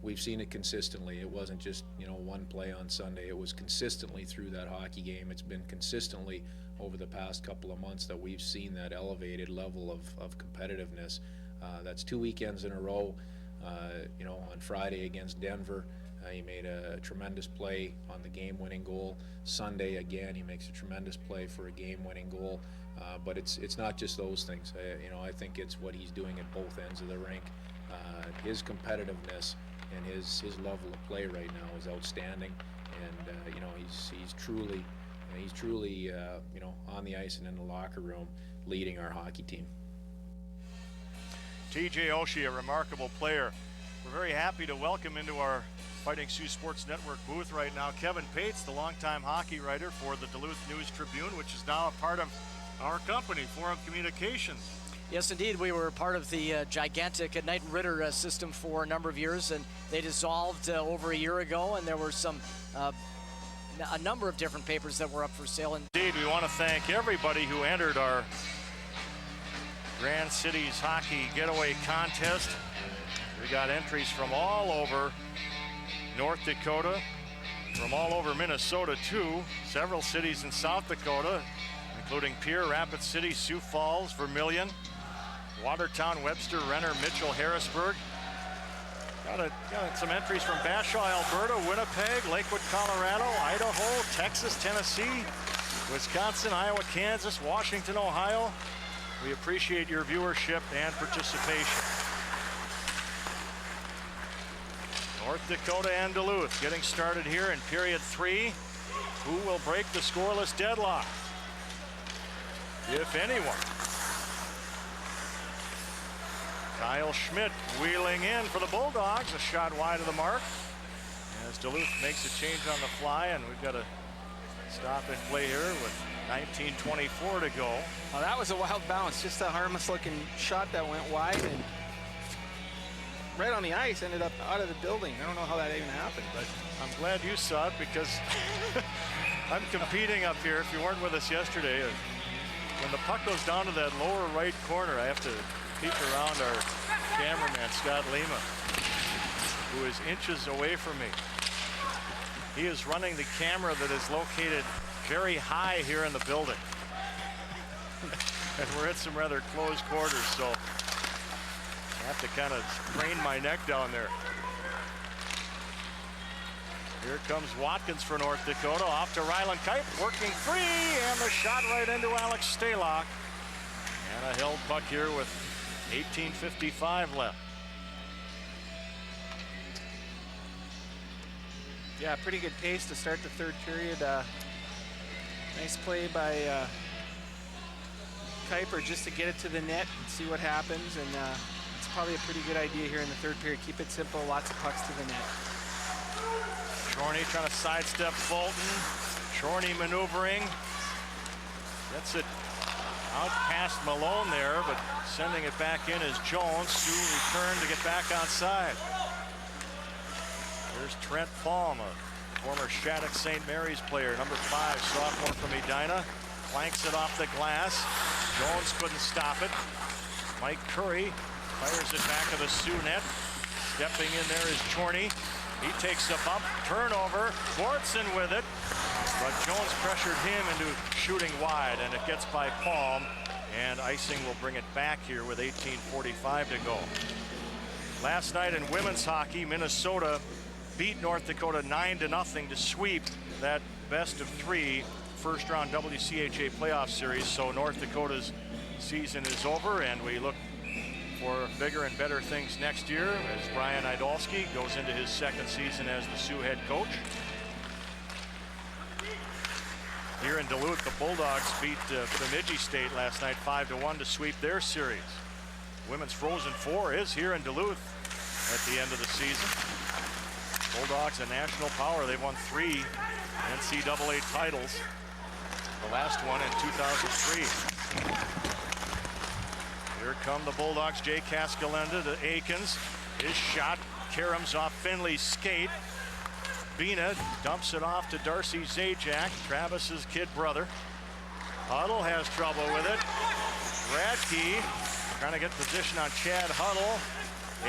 we've seen it consistently. It wasn't just, you know, one play on Sunday. It was consistently through that hockey game. It's been consistently over the past couple of months that we've seen that elevated level of competitiveness. That's 2 weekends in a row. You know, on Friday against Denver, he made a tremendous play on the game-winning goal. Sunday, again, he makes a tremendous play for a game-winning goal. But it's not just those things. You know, I think it's what he's doing at both ends of the rink. His competitiveness and his level of play right now is outstanding. And you know, he's truly you know, on the ice and in the locker room leading our hockey team. TJ Oshie, a remarkable player. We're very happy to welcome into our Fighting Sioux Sports Network booth right now Kevin Pates, the longtime hockey writer for the Duluth News-Tribune, which is now a part of our company, Forum Communications. Yes, indeed. We were part of the gigantic Knight Ridder system for a number of years, and they dissolved over a year ago, and there were a number of different papers that were up for sale. Indeed, we want to thank everybody who entered our Grand Cities Hockey Getaway Contest. We got entries from all over North Dakota, from all over Minnesota too, several cities in South Dakota, including Pierre, Rapid City, Sioux Falls, Vermilion, Watertown, Webster, Renner, Mitchell, Harrisburg. Got some entries from Bashaw, Alberta, Winnipeg, Lakewood, Colorado, Idaho, Texas, Tennessee, Wisconsin, Iowa, Kansas, Washington, Ohio. We appreciate your viewership and participation. North Dakota and Duluth getting started here in period 3. Who will break the scoreless deadlock? If anyone. Kyle Schmidt wheeling in for the Bulldogs, a shot wide of the mark. As Duluth makes a change on the fly, and we've got a stop and play here with 19:24 to go. Well, that was a wild bounce, just a harmless looking shot that went wide and right on the ice, ended up out of the building. I don't know how that even happened, but I'm glad you saw it, because I'm competing up here. If you weren't with us yesterday, when the puck goes down to that lower right corner, I have to peek around our cameraman, Scott Lima, who is inches away from me. He is running the camera that is located very high here in the building. And we're at some rather close quarters, so I have to kind of crane my neck down there. Here comes Watkins for North Dakota, off to Ryland Kipe, working free, and the shot right into Alex Stalock. And a held puck here with 18:55 left. yeah, pretty good pace to start the third period. Nice play by Kuiper just to get it to the net and see what happens. And it's probably a pretty good idea here in the third period. Keep it simple, lots of pucks to the net. Chorney trying to sidestep Fulton. Chorney maneuvering. Gets it out past Malone there, but sending it back in is Jones. Sioux return to get back on side. There's Trent Palm, a former Shattuck St. Mary's player, number 5, sophomore from Edina. Flanks it off the glass. Jones couldn't stop it. Mike Curry fires it back of the Sioux net. Stepping in there is Chorney. He takes a bump, turnover, Bortson with it, but Jones pressured him into shooting wide, and it gets by Palm, and icing will bring it back here with 18:45 to go. Last night in women's hockey, Minnesota beat North Dakota 9-0 to sweep that best-of-3 first-round WCHA playoff series, so North Dakota's season is over, and we look for bigger and better things next year as Brian Idolski goes into his second season as the Sioux head coach. Here in Duluth, the Bulldogs beat Bemidji State last night 5-1 to sweep their series. Women's Frozen Four is here in Duluth at the end of the season. Bulldogs a national power. They've won 3 NCAA titles. The last one in 2003. Here come the Bulldogs. Jay Cascalenda to Aikens. His shot caroms off Finley's skate. Bina dumps it off to Darcy Zajac, Travis's kid brother. Huddle has trouble with it. Radke trying to get position on Chad Huddle.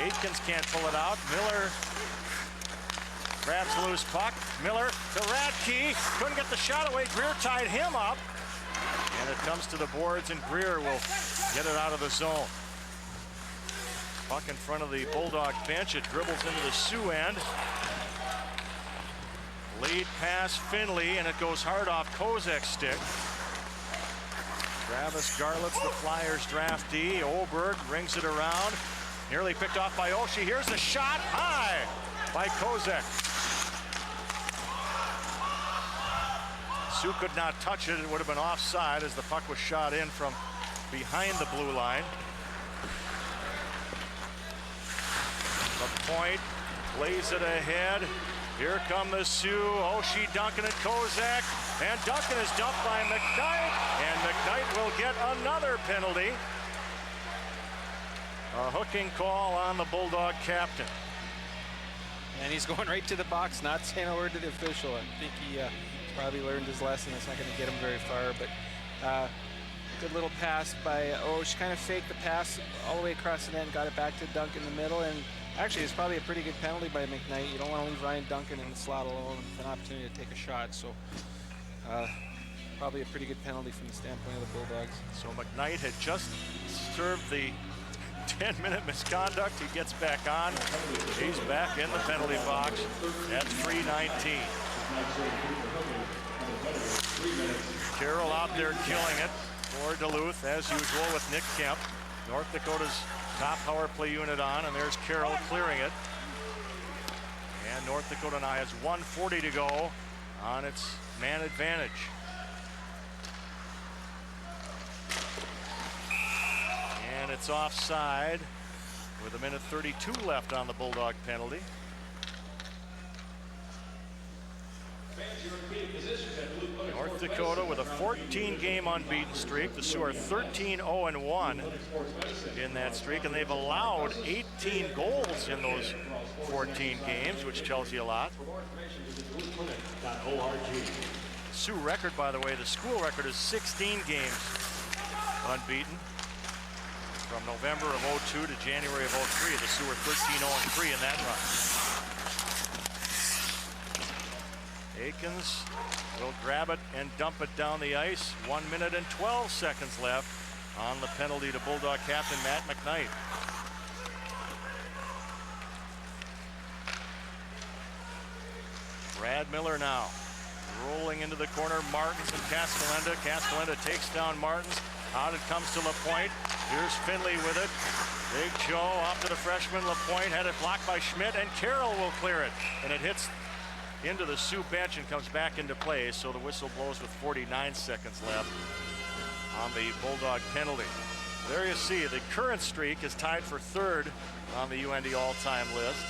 Aikens can't pull it out. Miller grabs a loose puck. Miller to Radke. Couldn't get the shot away. Greer tied him up. And it comes to the boards, and Greer will get it out of the zone. Puck in front of the Bulldog bench. It dribbles into the Sioux end. Lead pass Finley, and it goes hard off Kozek's stick. Travis Garlett's the Flyers draftee. Oberg rings it around. Nearly picked off by Oshie. Here's the shot high by Kozek. Sioux could not touch it. It would have been offside as the puck was shot in from behind the blue line. The point lays it ahead. Here come the Sioux. Oshie, Duncan, and Kozak. And Duncan is dumped by McKnight. And McKnight will get another penalty. A hooking call on the Bulldog captain. And he's going right to the box, not saying a word to the official. I think he probably learned his lesson. It's not going to get him very far, but good little pass by Osh. Kind of faked the pass all the way across the net and got it back to Duncan in the middle. And actually, it's probably a pretty good penalty by McKnight. You don't want to leave Ryan Duncan in the slot alone with an opportunity to take a shot. So probably a pretty good penalty from the standpoint of the Bulldogs. So McKnight had just served the 10-minute misconduct. He gets back on. He's back in the penalty box at 3:19. Carroll out there killing it for Duluth, as usual, with Nick Kemp. North Dakota's top power play unit on, and there's Carroll clearing it. And North Dakota now has 1:40 to go on its man advantage. And it's offside with 1:32 left on the Bulldog penalty. North Dakota with a 14-game unbeaten streak. The Sioux are 13-0-1 in that streak, and they've allowed 18 goals in those 14 games, which tells you a lot. Sioux record, by the way, the school record is 16 games unbeaten. From November of 02 to January of 03, the Sioux were 13-0-3 in that run. Aikens will grab it and dump it down the ice. 1 minute and 12 seconds left on the penalty to Bulldog captain Matt McKnight. Brad Miller now rolling into the corner. Martins and Cascalenda. Cascalenda takes down Martins. Out it comes to LaPointe. Here's Finley with it. Big Joe off to the freshman. LaPointe had it blocked by Schmidt, and Carroll will clear it. And it hits into the Sioux bench and comes back into play. So the whistle blows with 49 seconds left on the Bulldog penalty. There you see the current streak is tied for 3rd on the UND all-time list.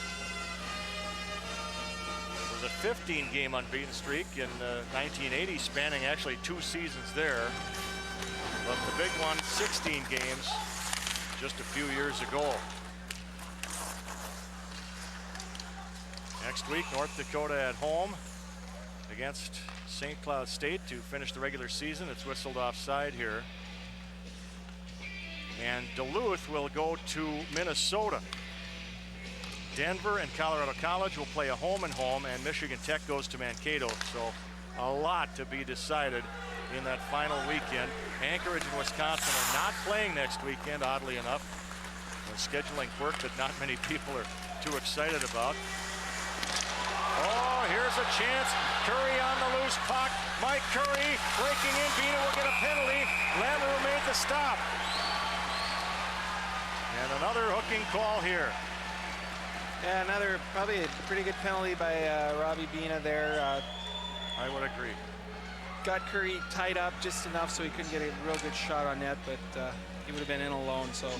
It was a 15-game unbeaten streak in 1980, spanning actually 2 seasons there. But the big one, 16 games just a few years ago. Next week, North Dakota at home against St. Cloud State to finish the regular season. It's whistled offside here. And Duluth will go to Minnesota. Denver and Colorado College will play a home and home, and Michigan Tech goes to Mankato. So a lot to be decided in that final weekend. Anchorage and Wisconsin are not playing next weekend, oddly enough. A scheduling quirk that not many people are too excited about. Oh, here's a chance. Curry on the loose puck. Mike Curry breaking in. Bina will get a penalty. Lamoureux made the stop. And another hooking call here. Yeah, another probably a pretty good penalty by Robbie Bina there. I would agree. Got Curry tied up just enough so he couldn't get a real good shot on net, but he would have been in alone. So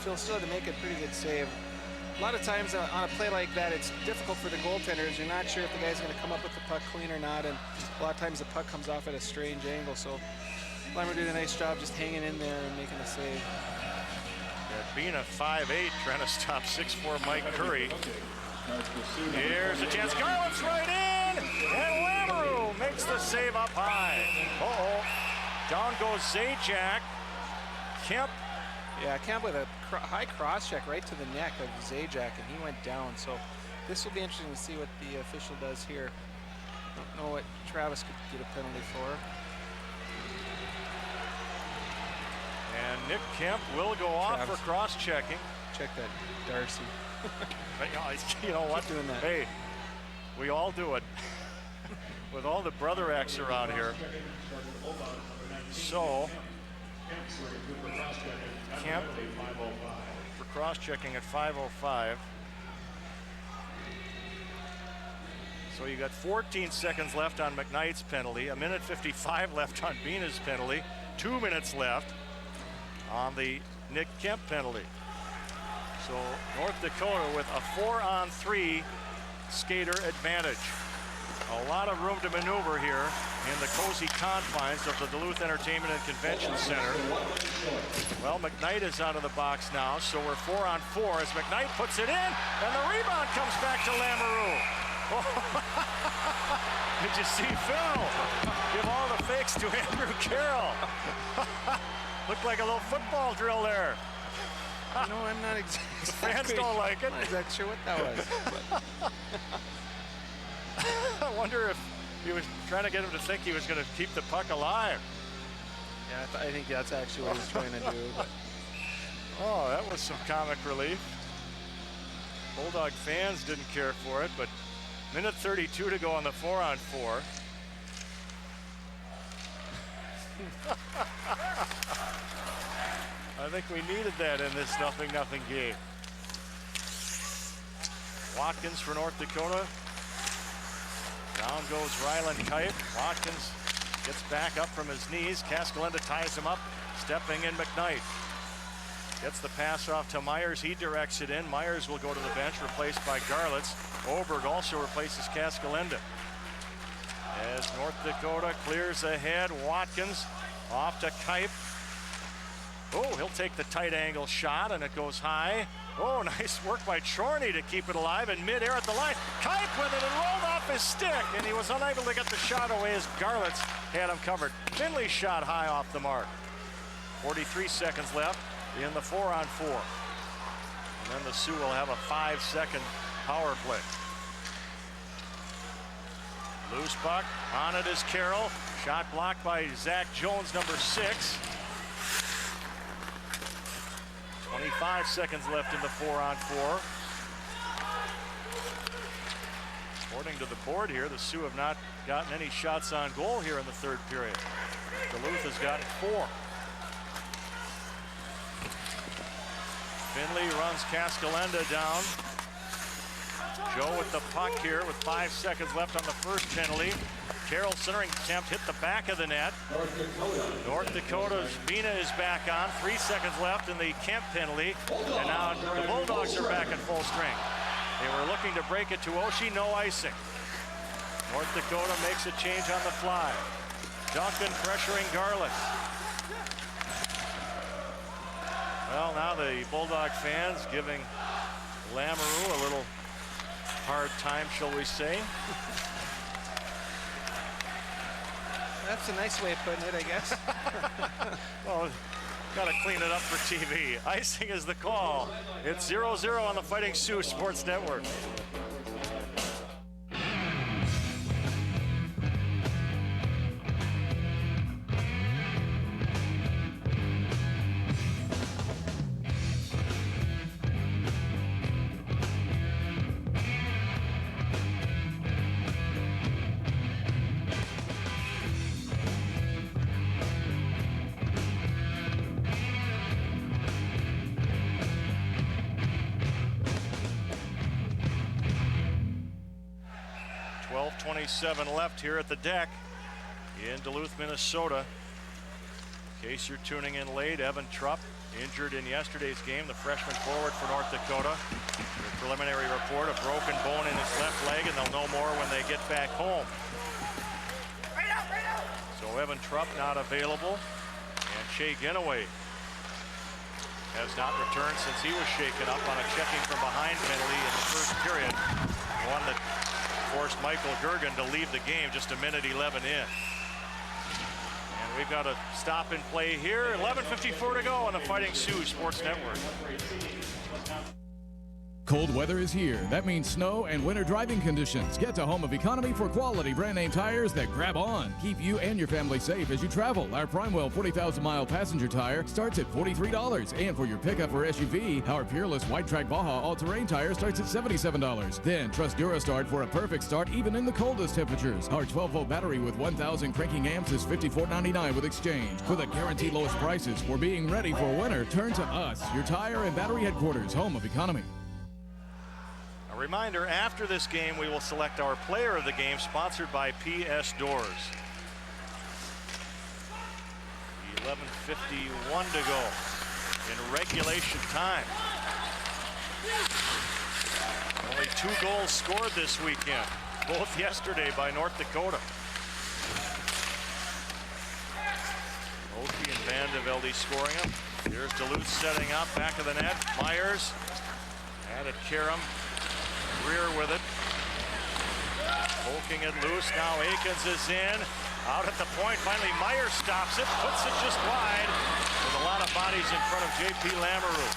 Phil still had to make a pretty good save. A lot of times on a play like that, it's difficult for the goaltenders. You're not sure if the guy's going to come up with the puck clean or not, and a lot of times the puck comes off at a strange angle. So Lamoureux did a nice job just hanging in there and making a save. Bina 5'8", trying to stop 6'4" Mike Curry. Here's a chance. Garland's right in, and Lamoureux makes the save up high. Uh-oh. Down goes Zajac. Kemp. Yeah, Kemp with a high cross check right to the neck of Zajac, and he went down. So this will be interesting to see what the official does here. Don't know what Travis could get a penalty for. And Nick Kemp will go off for cross-checking. Check that, Darcy. You know what? Keep doing that. Hey, we all do it. With all the brother acts around here. So, Kemp for cross-checking at 5:05. So you got 14 seconds left on McKnight's penalty, 1:55 left on Bina's penalty, 2 minutes left on the Nick Kemp penalty. So North Dakota with a 4-on-3 skater advantage. A lot of room to maneuver here in the cozy confines of the Duluth Entertainment and Convention Center. Well, McKnight is out of the box now, so we're 4-on-4 as McKnight puts it in, and the rebound comes back to Lamoureux. Did you see Phil give all the fakes to Andrew Carroll? Looked like a little football drill there. No, I'm not exactly. The fans don't like it. I'm not exactly sure what that was. I wonder if he was trying to get him to think he was going to keep the puck alive. Yeah, I think that's actually what he's trying to do. But. Oh, that was some comic relief. Bulldog fans didn't care for it, but 1:32 to go on the 4-on-4. I think we needed that in this 0-0 game. Watkins for North Dakota. Down goes Ryland Kipe. Watkins gets back up from his knees. Cascalenda ties him up, stepping in McKnight. Gets the pass off to Myers. He directs it in. Myers will go to the bench, replaced by Garlitz. Oberg also replaces Cascalenda. As North Dakota clears ahead, Watkins off to Kipe. Oh, he'll take the tight angle shot, and it goes high. Oh, nice work by Chorney to keep it alive in midair at the line. Kipe with it and rolled off his stick, and he was unable to get the shot away as Garlitz had him covered. Finley shot high off the mark. 43 seconds left in the 4-on-4. And then the Sioux will have a 5-second power play. Loose puck, on it is Carroll. Shot blocked by Zach Jones, number 6. 25 seconds left in the 4-on-4. According to the board here, the Sioux have not gotten any shots on goal here in the third period. Duluth has gotten 4. Finley runs Cascalenda down. Joe with the puck here with 5 seconds left on the first penalty. Carroll centering attempt hit the back of the net. North Dakota's Bina is back on. 3 seconds left in the Kemp penalty. And now the Bulldogs are back at full strength. They were looking to break it to Oshie, no icing. North Dakota makes a change on the fly. Duncan pressuring Garland. Well, now the Bulldog fans giving Lamoureux a little hard time, shall we say. That's a nice way of putting it, I guess. Well, got to clean it up for TV. Icing is the call. It's 0-0 on the Fighting Sioux Sports Network. .27 left here at the deck in Duluth, Minnesota. In case you're tuning in late, Evan Trupp injured in yesterday's game, the freshman forward for North Dakota. The preliminary report, a broken bone in his left leg, and they'll know more when they get back home. So Evan Trupp not available, and Shea Ginaway has not returned since he was shaken up on a checking from behind penalty in the first period. One that forced Michael Gergen to leave the game just a minute 11 in. And we've got a stop and play here. 11:54 to go on the Fighting Sioux Sports Network. Cold weather is here. That means snow and winter driving conditions. Get to Home of Economy for quality brand name tires that grab on. Keep you and your family safe as you travel. Our Primewell 40,000-mile passenger tire starts at $43. And for your pickup or SUV, our Peerless Wide Track Baja all-terrain tire starts at $77. Then trust Durastart for a perfect start even in the coldest temperatures. Our 12-volt battery with 1,000 cranking amps is $54.99 with exchange. With a guaranteed lowest prices for being ready for winter, turn to us, your tire and battery headquarters, Home of Economy. A reminder, after this game, we will select our player of the game, sponsored by PS Doors. 11:51 to go in regulation time. Only 2 goals scored this weekend, both yesterday by North Dakota. Oshie and Van de Velde scoring them. Here's Duluth setting up, back of the net. Myers, and at Karam. Rear with it. Poking it loose. Now Aikens is in. Out at the point. Finally Myers stops it. Puts it just wide. With a lot of bodies in front of J.P. Lamoureux.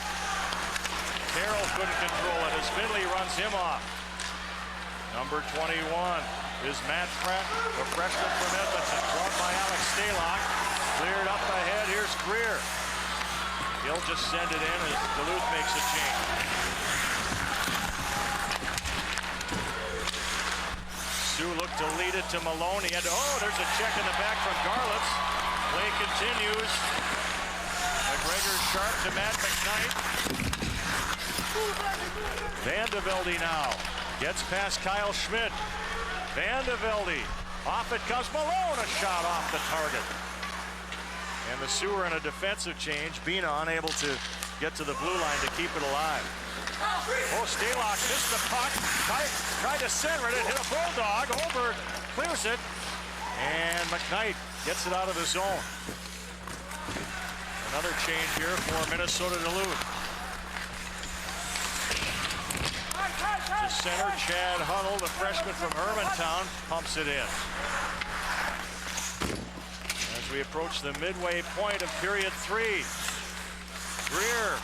Carroll couldn't control it as Finley runs him off. Number 21 is Matt Pratt, the freshman from Edmonton. Brought by Alex Stalock. Cleared up ahead. Here's Greer. He'll just send it in as Duluth makes a change. Sioux looked to lead it to Malone. He had to, there's a check in the back from Garlitz. Play continues. McGregor sharp to Matt McKnight. Van de Velde now gets past Kyle Schmidt. Van de Velde. Off it comes Malone. A shot off the target. And the Sioux are in a defensive change. Bina unable to get to the blue line to keep it alive. Stalock missed the puck. Tried to center it. Hit a Bulldog. Over. Clears it. And McKnight gets it out of the zone. Another change here for Minnesota Duluth. To center, Chad Hunnell, the freshman from Hermantown, pumps it in. As we approach the midway point of period 3. Greer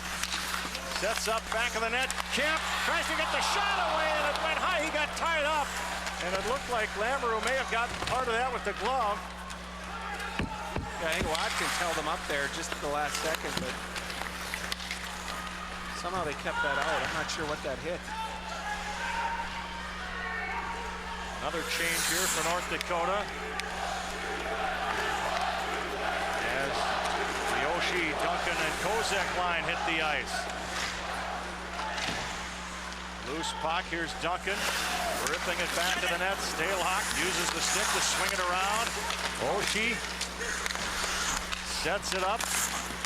sets up back of the net. Kemp tries to get the shot away, and it went high. He got tied up, and it looked like Lamoureux may have gotten part of that with the glove. Yeah, I think Watkins held him up there just at the last second, but somehow they kept that out. I'm not sure what that hit. Another change here for North Dakota. As the Oshie, Duncan, and Kozek line hit the ice. Loose puck, here's Duncan. Ripping it back to the net. Stalehock uses the stick to swing it around. Oshie sets it up.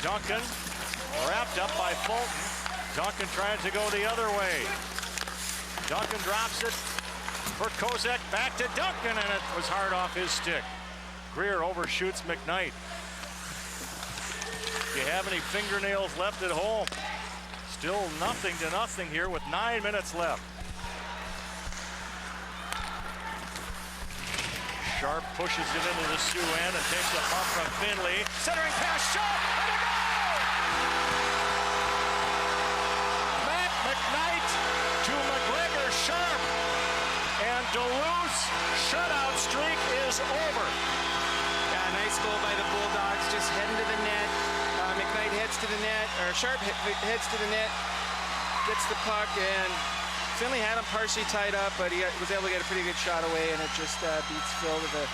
Duncan wrapped up by Fulton. Duncan tries to go the other way. Duncan drops it for Kozak. Back to Duncan, and it was hard off his stick. Greer overshoots McKnight. Do you have any fingernails left at home? Still 0-0 here with 9 minutes left. Sharp pushes it into the Sioux end and takes a bump from Finley. Centering pass, Sharp, and a goal! Matt McKnight to McGregor Sharp, and Duluth's shutout streak is over. Yeah, nice goal by the Bulldogs, just heading to the net. McKnight heads to the net, or Sharp heads to the net, gets the puck, and Finley had him partially tied up, but he was able to get a pretty good shot away, and it just beats Phil to the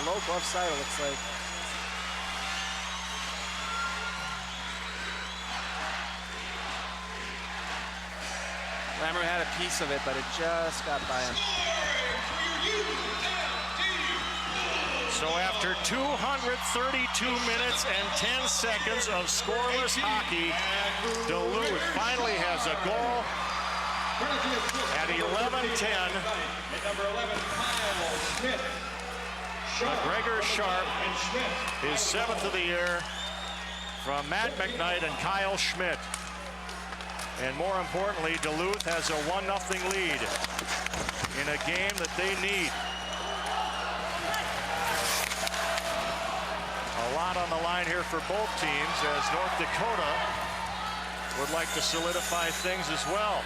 low glove side, it looks like. Lammer had a piece of it, but it just got by him. So after 232 minutes and 10 seconds of scoreless hockey, Duluth finally has a goal at 11:10. McGregor Sharp, his 7th of the year, from Matt McKnight and Kyle Schmidt. And more importantly, Duluth has a 1-0 lead in a game that they need. A lot on the line here for both teams, as North Dakota would like to solidify things as well.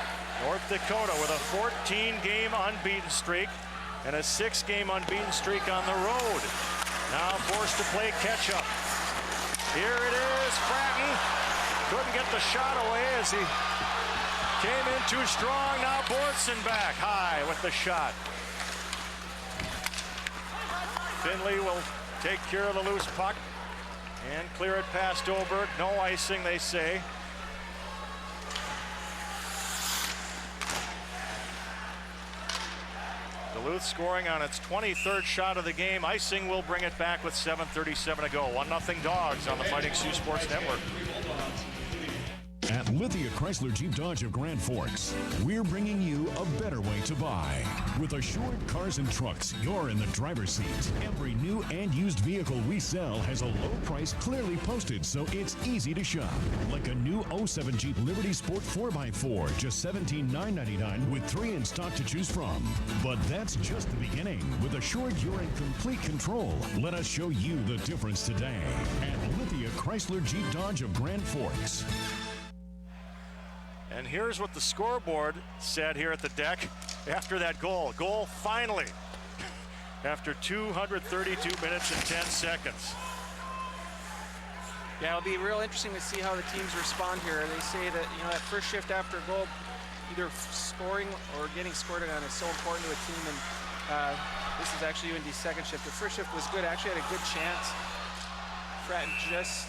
North Dakota with a 14-game unbeaten streak and a 6-game unbeaten streak on the road. Now forced to play catch-up. Here it is, Fratton. Couldn't get the shot away as he came in too strong. Now Bortson back high with the shot. Finley will take care of the loose puck and clear it past Oberg. No icing, they say. Duluth scoring on its 23rd shot of the game. Icing will bring it back with 7:37 to go. 1-0 Dogs on the Fighting Sioux Sports Network. At Lithia Chrysler Jeep Dodge of Grand Forks, we're bringing you a better way to buy. With Assured Cars and Trucks, you're in the driver's seat. Every new and used vehicle we sell has a low price clearly posted, so it's easy to shop. Like a new 07 Jeep Liberty Sport 4x4, just $17,999 with 3 in stock to choose from. But that's just the beginning. With Assured, you're in complete control. Let us show you the difference today. At Lithia Chrysler Jeep Dodge of Grand Forks. And here's what the scoreboard said here at the deck after that goal. Goal finally, after 232 minutes and 10 seconds. Yeah, it'll be real interesting to see how the teams respond here. They say that, you know, that first shift after a goal, either scoring or getting scored on is so important to a team. And this is actually UND's second shift. The first shift was good. Actually had a good chance. Fratton just,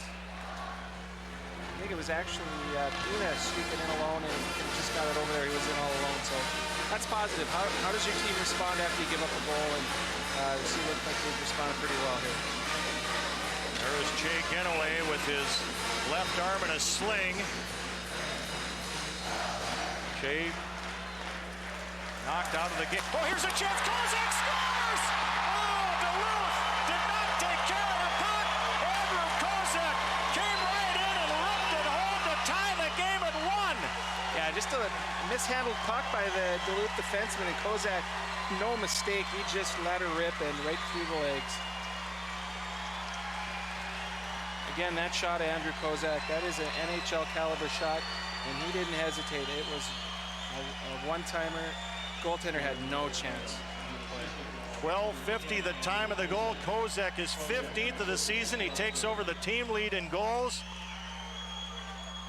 I think it was actually Pina sweeping in alone and just got it over there. He was in all alone, so that's positive. How does your team respond after you give up a goal? And the Sioux look like they've responded pretty well here. There is Jay Genoway with his left arm in a sling. Jay knocked out of the game. Oh, here's a chance. Kozak scores! Oh, Duluth did not take care of the puck. Andrew Kozak came right in and ripped it home to tie the game at 1. Yeah, just a mishandled puck by the Duluth defenseman, and Kozak, no mistake, he just let her rip and right through the legs. Again, that shot of Andrew Kozak, that is an NHL caliber shot, and he didn't hesitate. It was a one-timer. Goaltender had no chance on the play. 12:50 the time of the goal. Kozak is 15th of the season. He takes over the team lead in goals.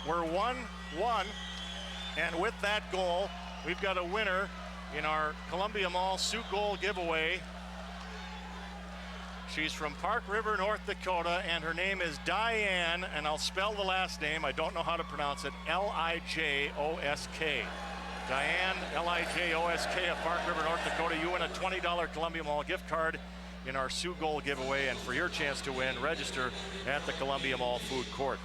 We're 1-1, and with that goal, we've got a winner in our Columbia Mall Sioux Goal giveaway. She's from Park River, North Dakota, and her name is Diane, and I'll spell the last name. I don't know how to pronounce it. Lijosk. Diane, L-I-J-O-S-K of Park River, North Dakota. You win a $20 Columbia Mall gift card in our Sioux Goal giveaway. And for your chance to win, register at the Columbia Mall Food Court.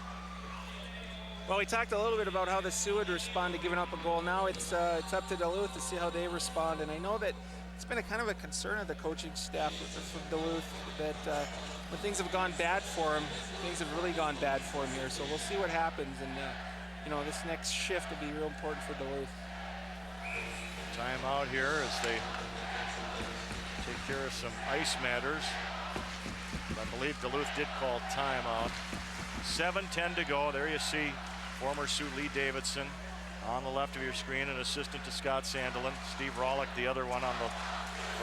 Well, we talked a little bit about how the Sioux would respond to giving up a goal. Now it's up to Duluth to see how they respond. And I know that it's been a kind of a concern of the coaching staff from Duluth that when things have gone bad for them, things have really gone bad for them here. So we'll see what happens. And, you know, this next shift will be real important for Duluth. Timeout here as they take care of some ice matters. I believe Duluth did call timeout. 7:10 to go. There you see former Sioux Lee Davidson on the left of your screen, an assistant to Scott Sandelin. Steve Rawlick, the other one on the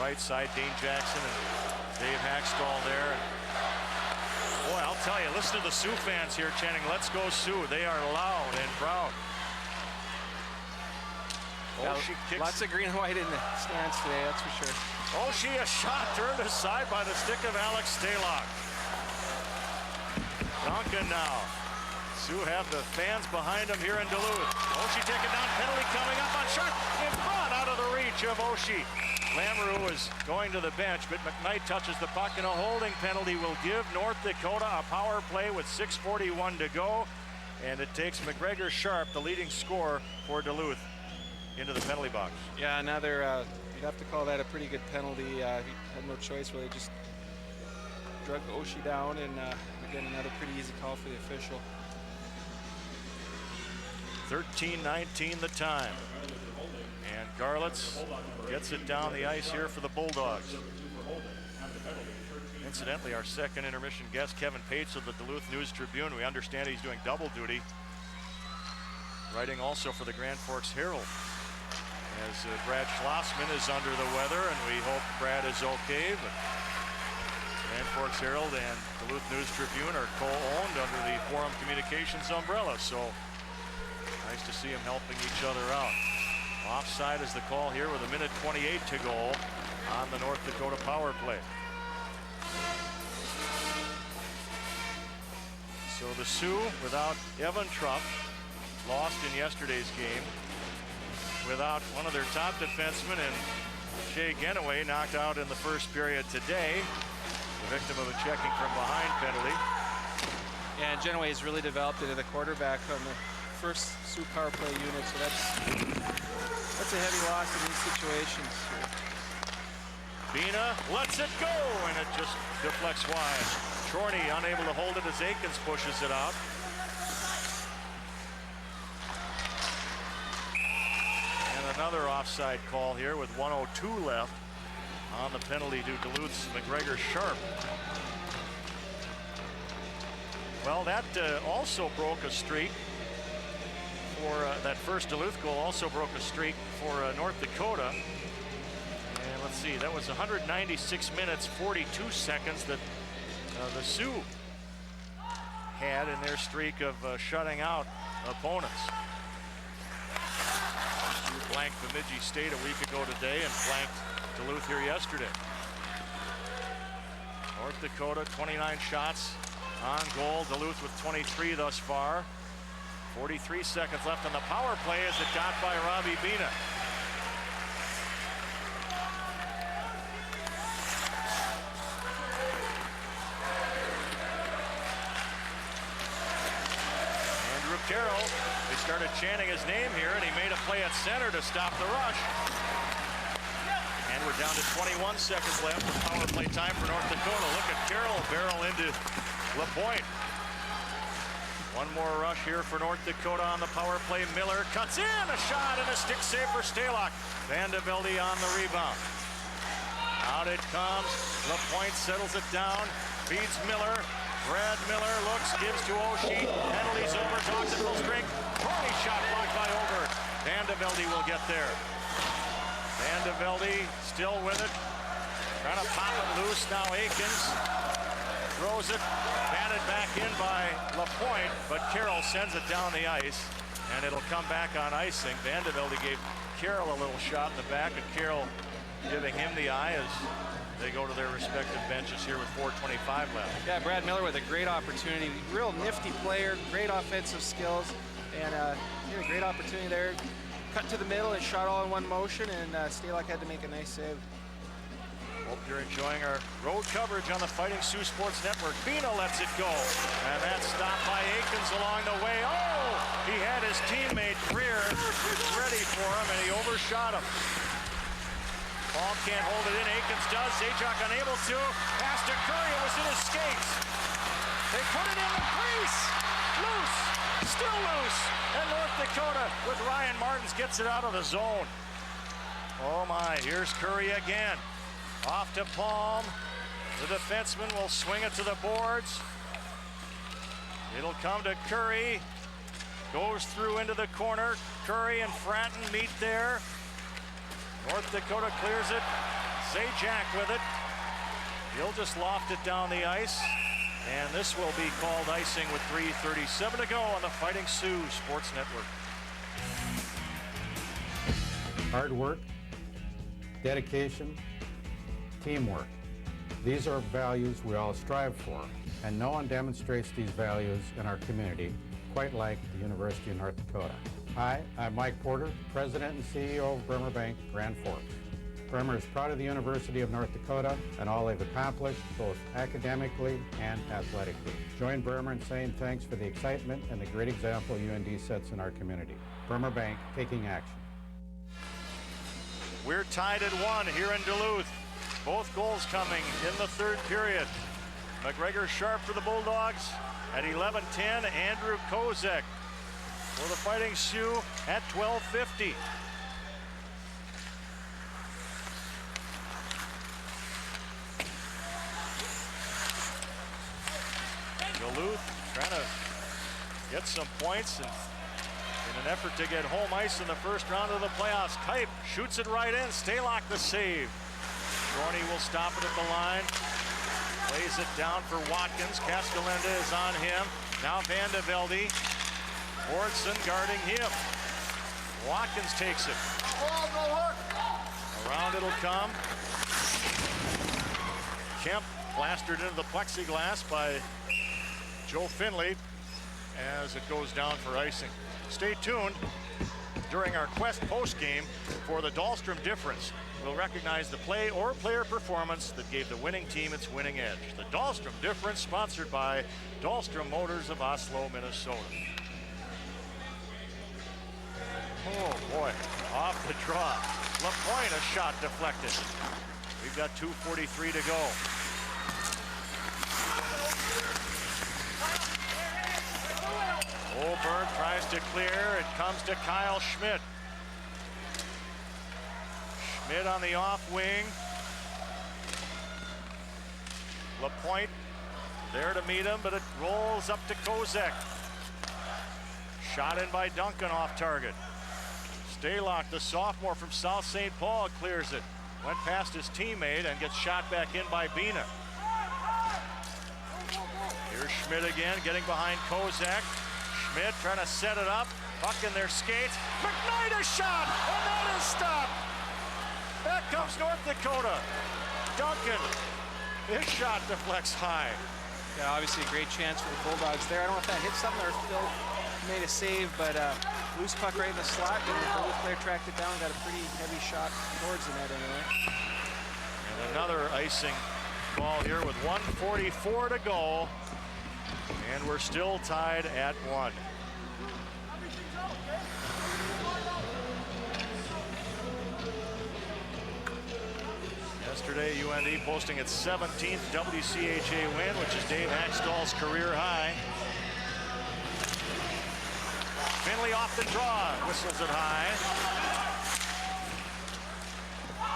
right side. Dane Jackson and Dave Hackstall there. And boy, I'll tell you, listen to the Sioux fans here chanting, "Let's go Sioux." They are loud and proud. Yeah, lots of green and white in the stands today, that's for sure. Oshie, a shot turned aside by the stick of Alex Stalock. Duncan now. Sioux have the fans behind them here in Duluth. Oshie taken down, penalty coming up on shot in front, out of the reach of Oshie. Lamoureux is going to the bench, but McKnight touches the puck, and a holding penalty will give North Dakota a power play with 6:41 to go. And it takes McGregor Sharp, the leading scorer for Duluth, into the penalty box. Yeah, another, you'd have to call that a pretty good penalty. He had no choice, really, just drug Oshie down, and again, another pretty easy call for the official. 13:19 the time. And Garlitz gets it down the ice here for the Bulldogs. Incidentally, our second intermission guest, Kevin Pates of the Duluth News-Tribune. We understand he's doing double duty, writing also for the Grand Forks Herald. As Brad Schlossman is under the weather, and we hope Brad is okay. But Grand Forks Herald and Duluth News-Tribune are co-owned under the Forum Communications umbrella, so nice to see them helping each other out. Offside is the call here with 1:28 to go on the North Dakota power play. So the Sioux, without Evan Trupp, lost in yesterday's game. Without one of their top defensemen, and Shea Genoway knocked out in the first period today, the victim of a checking from behind penalty. Yeah, and Genoway has really developed into the quarterback on the first Sioux power play unit, so that's a heavy loss in these situations. Bina lets it go, and it just deflects wide. Chorney unable to hold it as Aikens pushes it out. And another offside call here with 1:02 left on the penalty to Duluth's McGregor Sharp. Well, that also broke a streak for that first Duluth goal, also broke a streak for North Dakota. And let's see, that was 196 minutes, 42 seconds that the Sioux had in their streak of shutting out opponents. Sioux blanked Bemidji State a week ago today and blanked Duluth here yesterday. North Dakota, 29 shots on goal. Duluth with 23 thus far. 43 seconds left on the power play as it got by Robbie Bina. Andrew Carroll, they started chanting his name here, and he made a play at center to stop the rush. And we're down to 21 seconds left for power play time for North Dakota. Look at Carroll barrel into LaPointe. One more rush here for North Dakota on the power play. Miller cuts in, a shot and a stick save for Stalock. Van de Velde on the rebound. Out it comes. LaPointe settles it down, feeds Miller. Brad Miller looks, gives to Oshie. Penalties over, talks at full strength. Crony shot blocked by Oberg. Van de Velde will get there. Van de Velde still with it. Trying to pop it loose now. Aikens throws it, batted back in by LaPointe, but Carroll sends it down the ice, and it'll come back on icing. Van de Velde gave Carroll a little shot in the back, and Carroll giving him the eye as they go to their respective benches here with 4:25 left. Yeah, Brad Miller with a great opportunity. Real nifty player, great offensive skills, and he had a great opportunity there. cut to the middle and shot all in one motion, and Stalock had to make a nice save. Hope you're enjoying our road coverage on the Fighting Sioux Sports Network. Bina lets it go, and that's stopped by Aikens along the way. Oh, he had his teammate Greer ready for him, and he overshot him. Paul can't hold it in. Aikens does. Zajac unable to. Pass to Curry. It was in his skates. They put it in the crease. Loose. Still loose. And North Dakota with Ryan Martins gets it out of the zone. Oh my, here's Curry again. Off to Palm. The defenseman will swing it to the boards. It'll come to Curry. Goes through into the corner. Curry and Fratton meet there. North Dakota clears it. Zajac with it. He'll just loft it down the ice. And this will be called icing with 3:37 to go on the Fighting Sioux Sports Network. Hard work, dedication, teamwork. These are values we all strive for, and no one demonstrates these values in our community quite like the University of North Dakota. Hi, I'm Mike Porter, President and CEO of Bremer Bank, Grand Forks. Bremer is proud of the University of North Dakota and all they've accomplished, both academically and athletically. Join Bremer in saying thanks for the excitement and the great example UND sets in our community. Bremer Bank, taking action. We're tied at 1 here in Duluth. Both goals coming in the third period. McGregor Sharp for the Bulldogs. At 11:10, Andrew Kozek for the Fighting Sioux at 12:50. Duluth trying to get some points and in an effort to get home ice in the first round of the playoffs. Kipe shoots it right in. Stalock the save. Dorney will stop it at the line. Lays it down for Watkins. Cascalenda is on him. Now Van de Velde. Wardson guarding him. Watkins takes it. Around it'll come. Kemp plastered into the plexiglass by Joe Finley as it goes down for icing. Stay tuned during our Quest postgame for the Dahlstrom difference. We'll recognize the play or player performance that gave the winning team its winning edge. The Dahlstrom difference, sponsored by Dahlstrom Motors of Oslo, Minnesota. Oh boy, off the draw. LaPointe, a shot deflected. We've got 2:43 to go. Oberg tries to clear. It comes to Kyle Schmidt. Schmidt on the off wing. LaPointe there to meet him, but it rolls up to Kozek. Shot in by Duncan off target. Stalock, the sophomore from South St. Paul, clears it. Went past his teammate and gets shot back in by Bina. Here's Schmidt again, getting behind Kozak. Schmidt trying to set it up. Puck in their skates. McKnight a shot, and that is stopped. Back comes North Dakota. Duncan, his shot deflects high. Yeah, obviously a great chance for the Bulldogs there. I don't know if that hit something or if Phil made a save, but loose puck right in the slot. And the Duluth player tracked it down, got a pretty heavy shot towards the net anyway. And another icing ball here with 1:44 to go. And we're still tied at 1. Yesterday, UND posting its 17th WCHA win, which is Dave Haxtall's career high. Finley off the draw, whistles it high.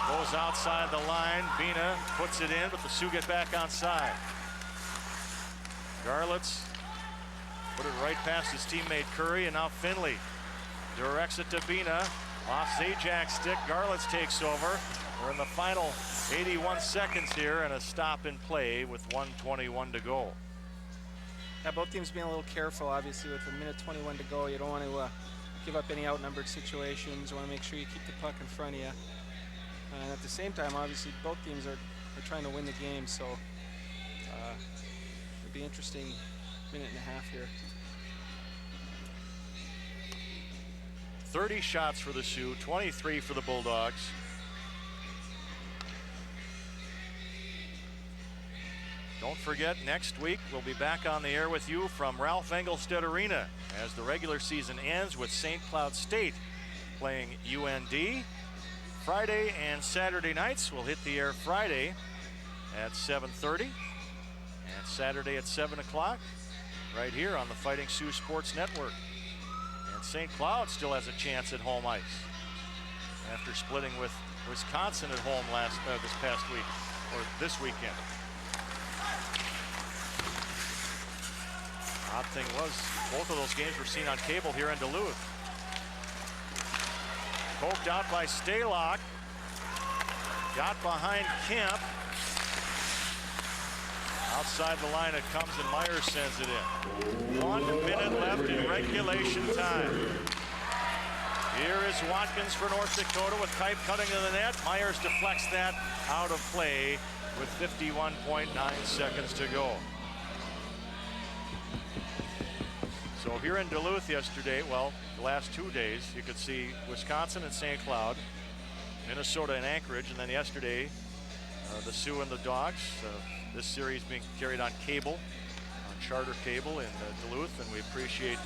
Goes outside the line. Bina puts it in, but the Sioux get back on side. Garlitz put it right past his teammate Curry, and now Finley directs it to Bina. Off Zajac's stick, Garlitz takes over. We're in the final 81 seconds here, and a stop in play with 1:21 to go. Yeah, both teams being a little careful, obviously, with 1:21 to go. You don't want to give up any outnumbered situations. You want to make sure you keep the puck in front of you. And at the same time, obviously, both teams are trying to win the game, so it'll be interesting minute and a half here. 30 shots for the Sioux, 23 for the Bulldogs. Don't forget, next week we'll be back on the air with you from Ralph Engelstedt Arena as the regular season ends with St. Cloud State playing UND. Friday and Saturday nights will hit the air Friday at 7:30 and Saturday at 7 o'clock right here on the Fighting Sioux Sports Network. And St. Cloud still has a chance at home ice after splitting with Wisconsin at home this past week, or this weekend. Odd thing was, both of those games were seen on cable here in Duluth. Poked out by Stalock. Got behind Kemp. Outside the line it comes and Myers sends it in. 1 minute left in regulation time. Here is Watkins for North Dakota with Kipe cutting to the net. Myers deflects that out of play with 51.9 seconds to go. So here in Duluth yesterday, well, the last 2 days, you could see Wisconsin and St. Cloud, Minnesota and Anchorage, and then yesterday, the Sioux and the Dogs. This series being carried on cable, on charter cable in Duluth, and we appreciate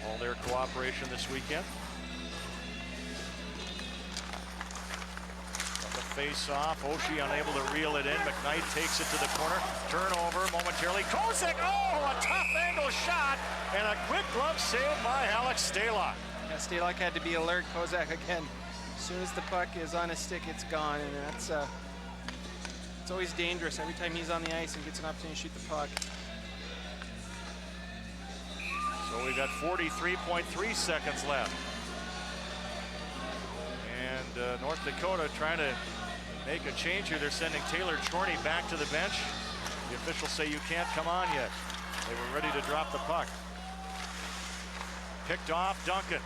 all their cooperation this weekend. Face-off, Oshie unable to reel it in. McKnight takes it to the corner. Turnover momentarily. Kozak, oh, a tough angle shot, and a quick glove save by Alex Stalock. Yeah, Stalock had to be alert. Kozak again. As soon as the puck is on his stick, it's gone, and that's it's always dangerous every time he's on the ice and gets an opportunity to shoot the puck. So we've got 43.3 seconds left. And North Dakota trying to make a change here. They're sending Taylor Chorney back to the bench. The officials say you can't come on yet. They were ready to drop the puck. Picked off Duncan.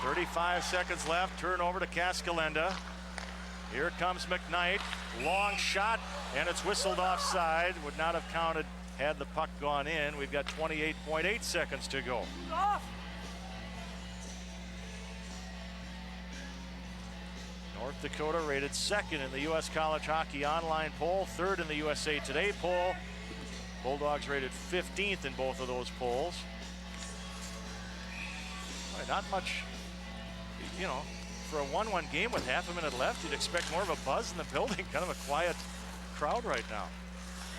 35 seconds left. Turnover to Cascalenda. Here comes McKnight. Long shot, and it's whistled offside. Would not have counted had the puck gone in. We've got 28.8 seconds to go. North Dakota rated second in the U.S. College Hockey Online poll, third in the USA Today poll. Bulldogs rated 15th in both of those polls. Not much, you know, for a 1-1 game with half a minute left, you'd expect more of a buzz in the building, kind of a quiet crowd right now.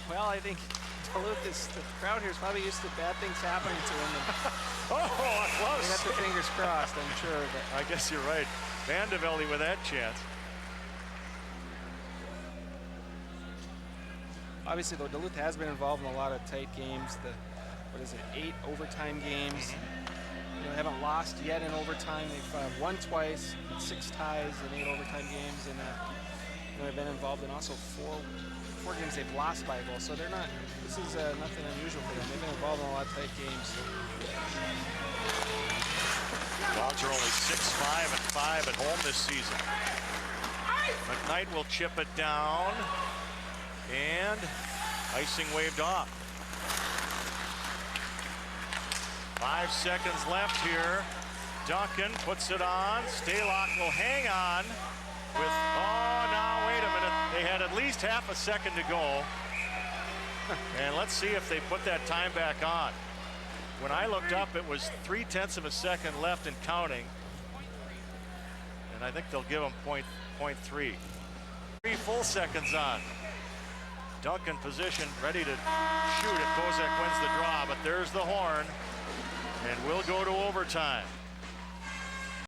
Well, I think Duluth the crowd here is probably used to bad things happening to them. Oh, close. They got their fingers crossed, I'm sure. But I guess you're right. Vandevelde with that chance. Obviously, though, Duluth has been involved in a lot of tight games. 8 overtime games. You know, haven't lost yet in overtime. They've won twice, 6 ties in 8 overtime games, and they've been involved in also 4 games they've lost by a goal. So they're not. This is nothing unusual for them. They've been involved in a lot of tight games. Dogs are only 6-5 and 5 at home this season. McKnight will chip it down, and icing waved off. 5 seconds left here. Duncan puts it on. Stalock will hang on with, oh, now wait a minute. They had at least half a second to go. And let's see if they put that time back on. When I looked up, it was 0.3 of a second left and counting. And I think they'll give them 0.3. 3 full seconds on. Duncan positioned, ready to shoot if Kozak wins the draw, but there's the horn. And we'll go to overtime.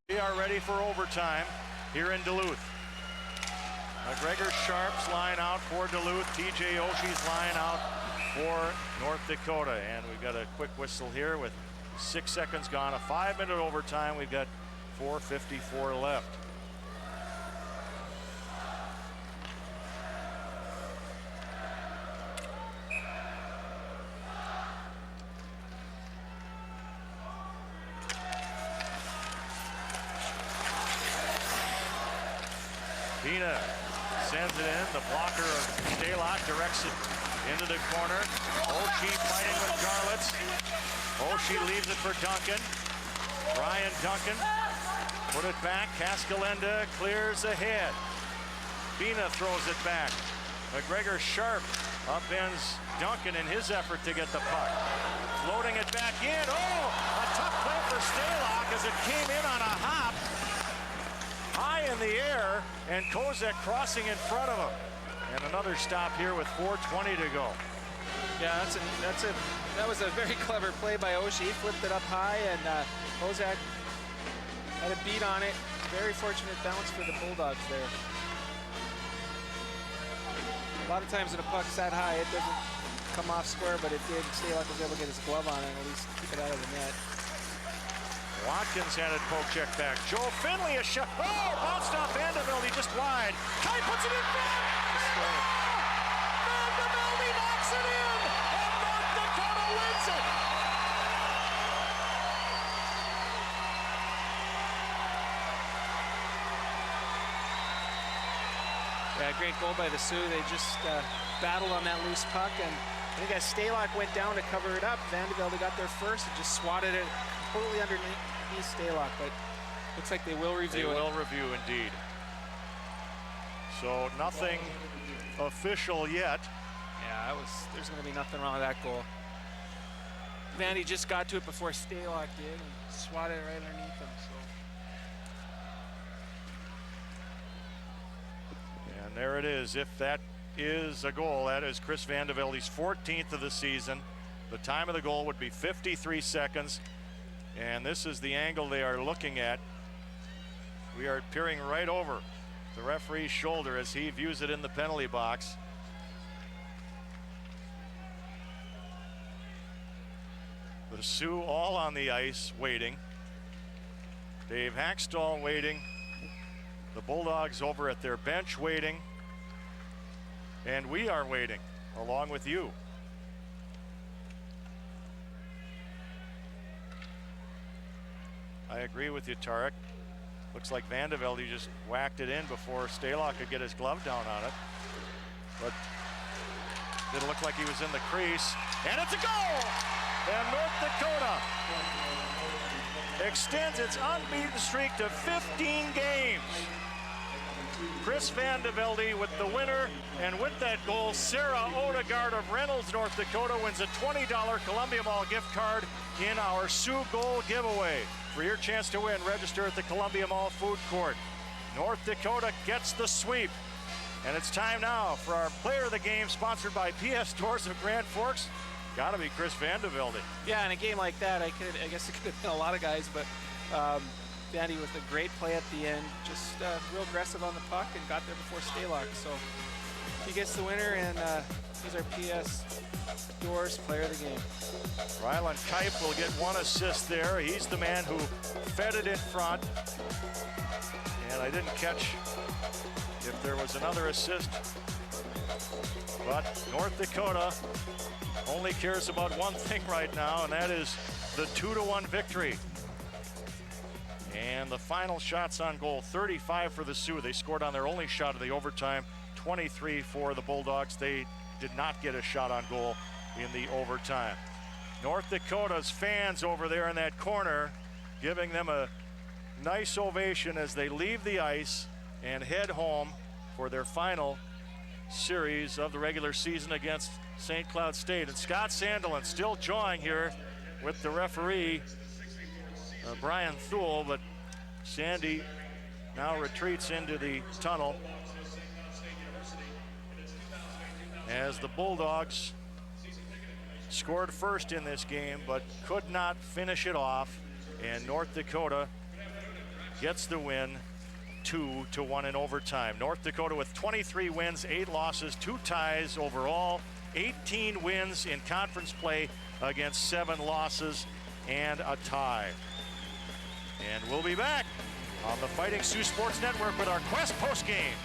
We are ready for overtime here in Duluth. McGregor Sharp's line out for Duluth. TJ Oshie's line out for North Dakota. And we've got a quick whistle here with 6 seconds gone. A 5-minute overtime. We've got 4:54 left. Pina sends it in. The blocker of Stalock directs it into the corner. Oshie fighting with Garlitz. Oshie leaves it for Duncan. Ryan Duncan put it back. Cascalenda clears ahead. Bina throws it back. McGregor Sharp upends Duncan in his effort to get the puck. Floating it back in. Oh, a tough play for Stalock as it came in on a hop. High in the air, and Kozak crossing in front of him. And another stop here with 4:20 to go. Yeah, that was a very clever play by Oshie. He flipped it up high, and Kozak had a beat on it. Very fortunate bounce for the Bulldogs there. A lot of times when a puck's that high, it doesn't come off square, but it did. Stalock was able to get his glove on it and at least keep it out of the net. Watkins had it poke check back. Joe Finley a shot. Oh, bounced off Vanderbilt. He just wide. Kai puts it in front. Vanderbilt knocks it in, and North Dakota wins it. Yeah, great goal by the Sioux. They just battled on that loose puck, and I think as Stalock went down to cover it up, Vanderbilt got there first and just swatted it totally underneath Stalock, but looks like they will review it. They will review indeed. So nothing official yet. Yeah, there's going to be nothing wrong with that goal. Vandy just got to it before Stalock did and swatted it right underneath him. So. And there it is. If that is a goal, that is Chris Vandervelde's 14th of the season. The time of the goal would be 53 seconds. And this is the angle they are looking at. We are peering right over the referee's shoulder as he views it in the penalty box. The Sioux all on the ice waiting. Dave Hackstall waiting. The Bulldogs over at their bench waiting. And we are waiting along with you. I agree with you, Tarek. Looks like Vandervelde just whacked it in before Stalock could get his glove down on it. But didn't look like he was in the crease. And it's a goal! And North Dakota extends its unbeaten streak to 15 games. Chris Vandervelde with the winner, and with that goal, Sarah Odegaard of Reynolds, North Dakota wins a $20 Columbia Mall gift card in our Sioux Goal giveaway. For your chance to win, register at the Columbia Mall Food Court. North Dakota gets the sweep. And it's time now for our player of the game, sponsored by PS Stores of Grand Forks. Gotta be Chris Vandervelde. Yeah, in a game like that, I guess it could have been a lot of guys, but Vandy with a great play at the end, just real aggressive on the puck and got there before Stalock. So he gets the winner, and he's our PS Stores player of the game. Rylan Kipe will get one assist there. He's the man who fed it in front. And I didn't catch if there was another assist. But North Dakota only cares about one thing right now, and that is the 2-1 victory. And the final shots on goal, 35 for the Sioux. They scored on their only shot of the overtime, 23 for the Bulldogs. They did not get a shot on goal in the overtime. North Dakota's fans over there in that corner giving them a nice ovation as they leave the ice and head home for their final series of the regular season against St. Cloud State. And Scott Sandelin still jawing here with the referee, Brian Thule, but Sandy now retreats into the tunnel as the Bulldogs scored first in this game but could not finish it off, and North Dakota gets the win 2-1 in overtime. North Dakota with 23 wins, 8 losses, 2 ties overall, 18 wins in conference play against 7 losses and a tie. And we'll be back on the Fighting Sioux Sports Network with our Quest postgame.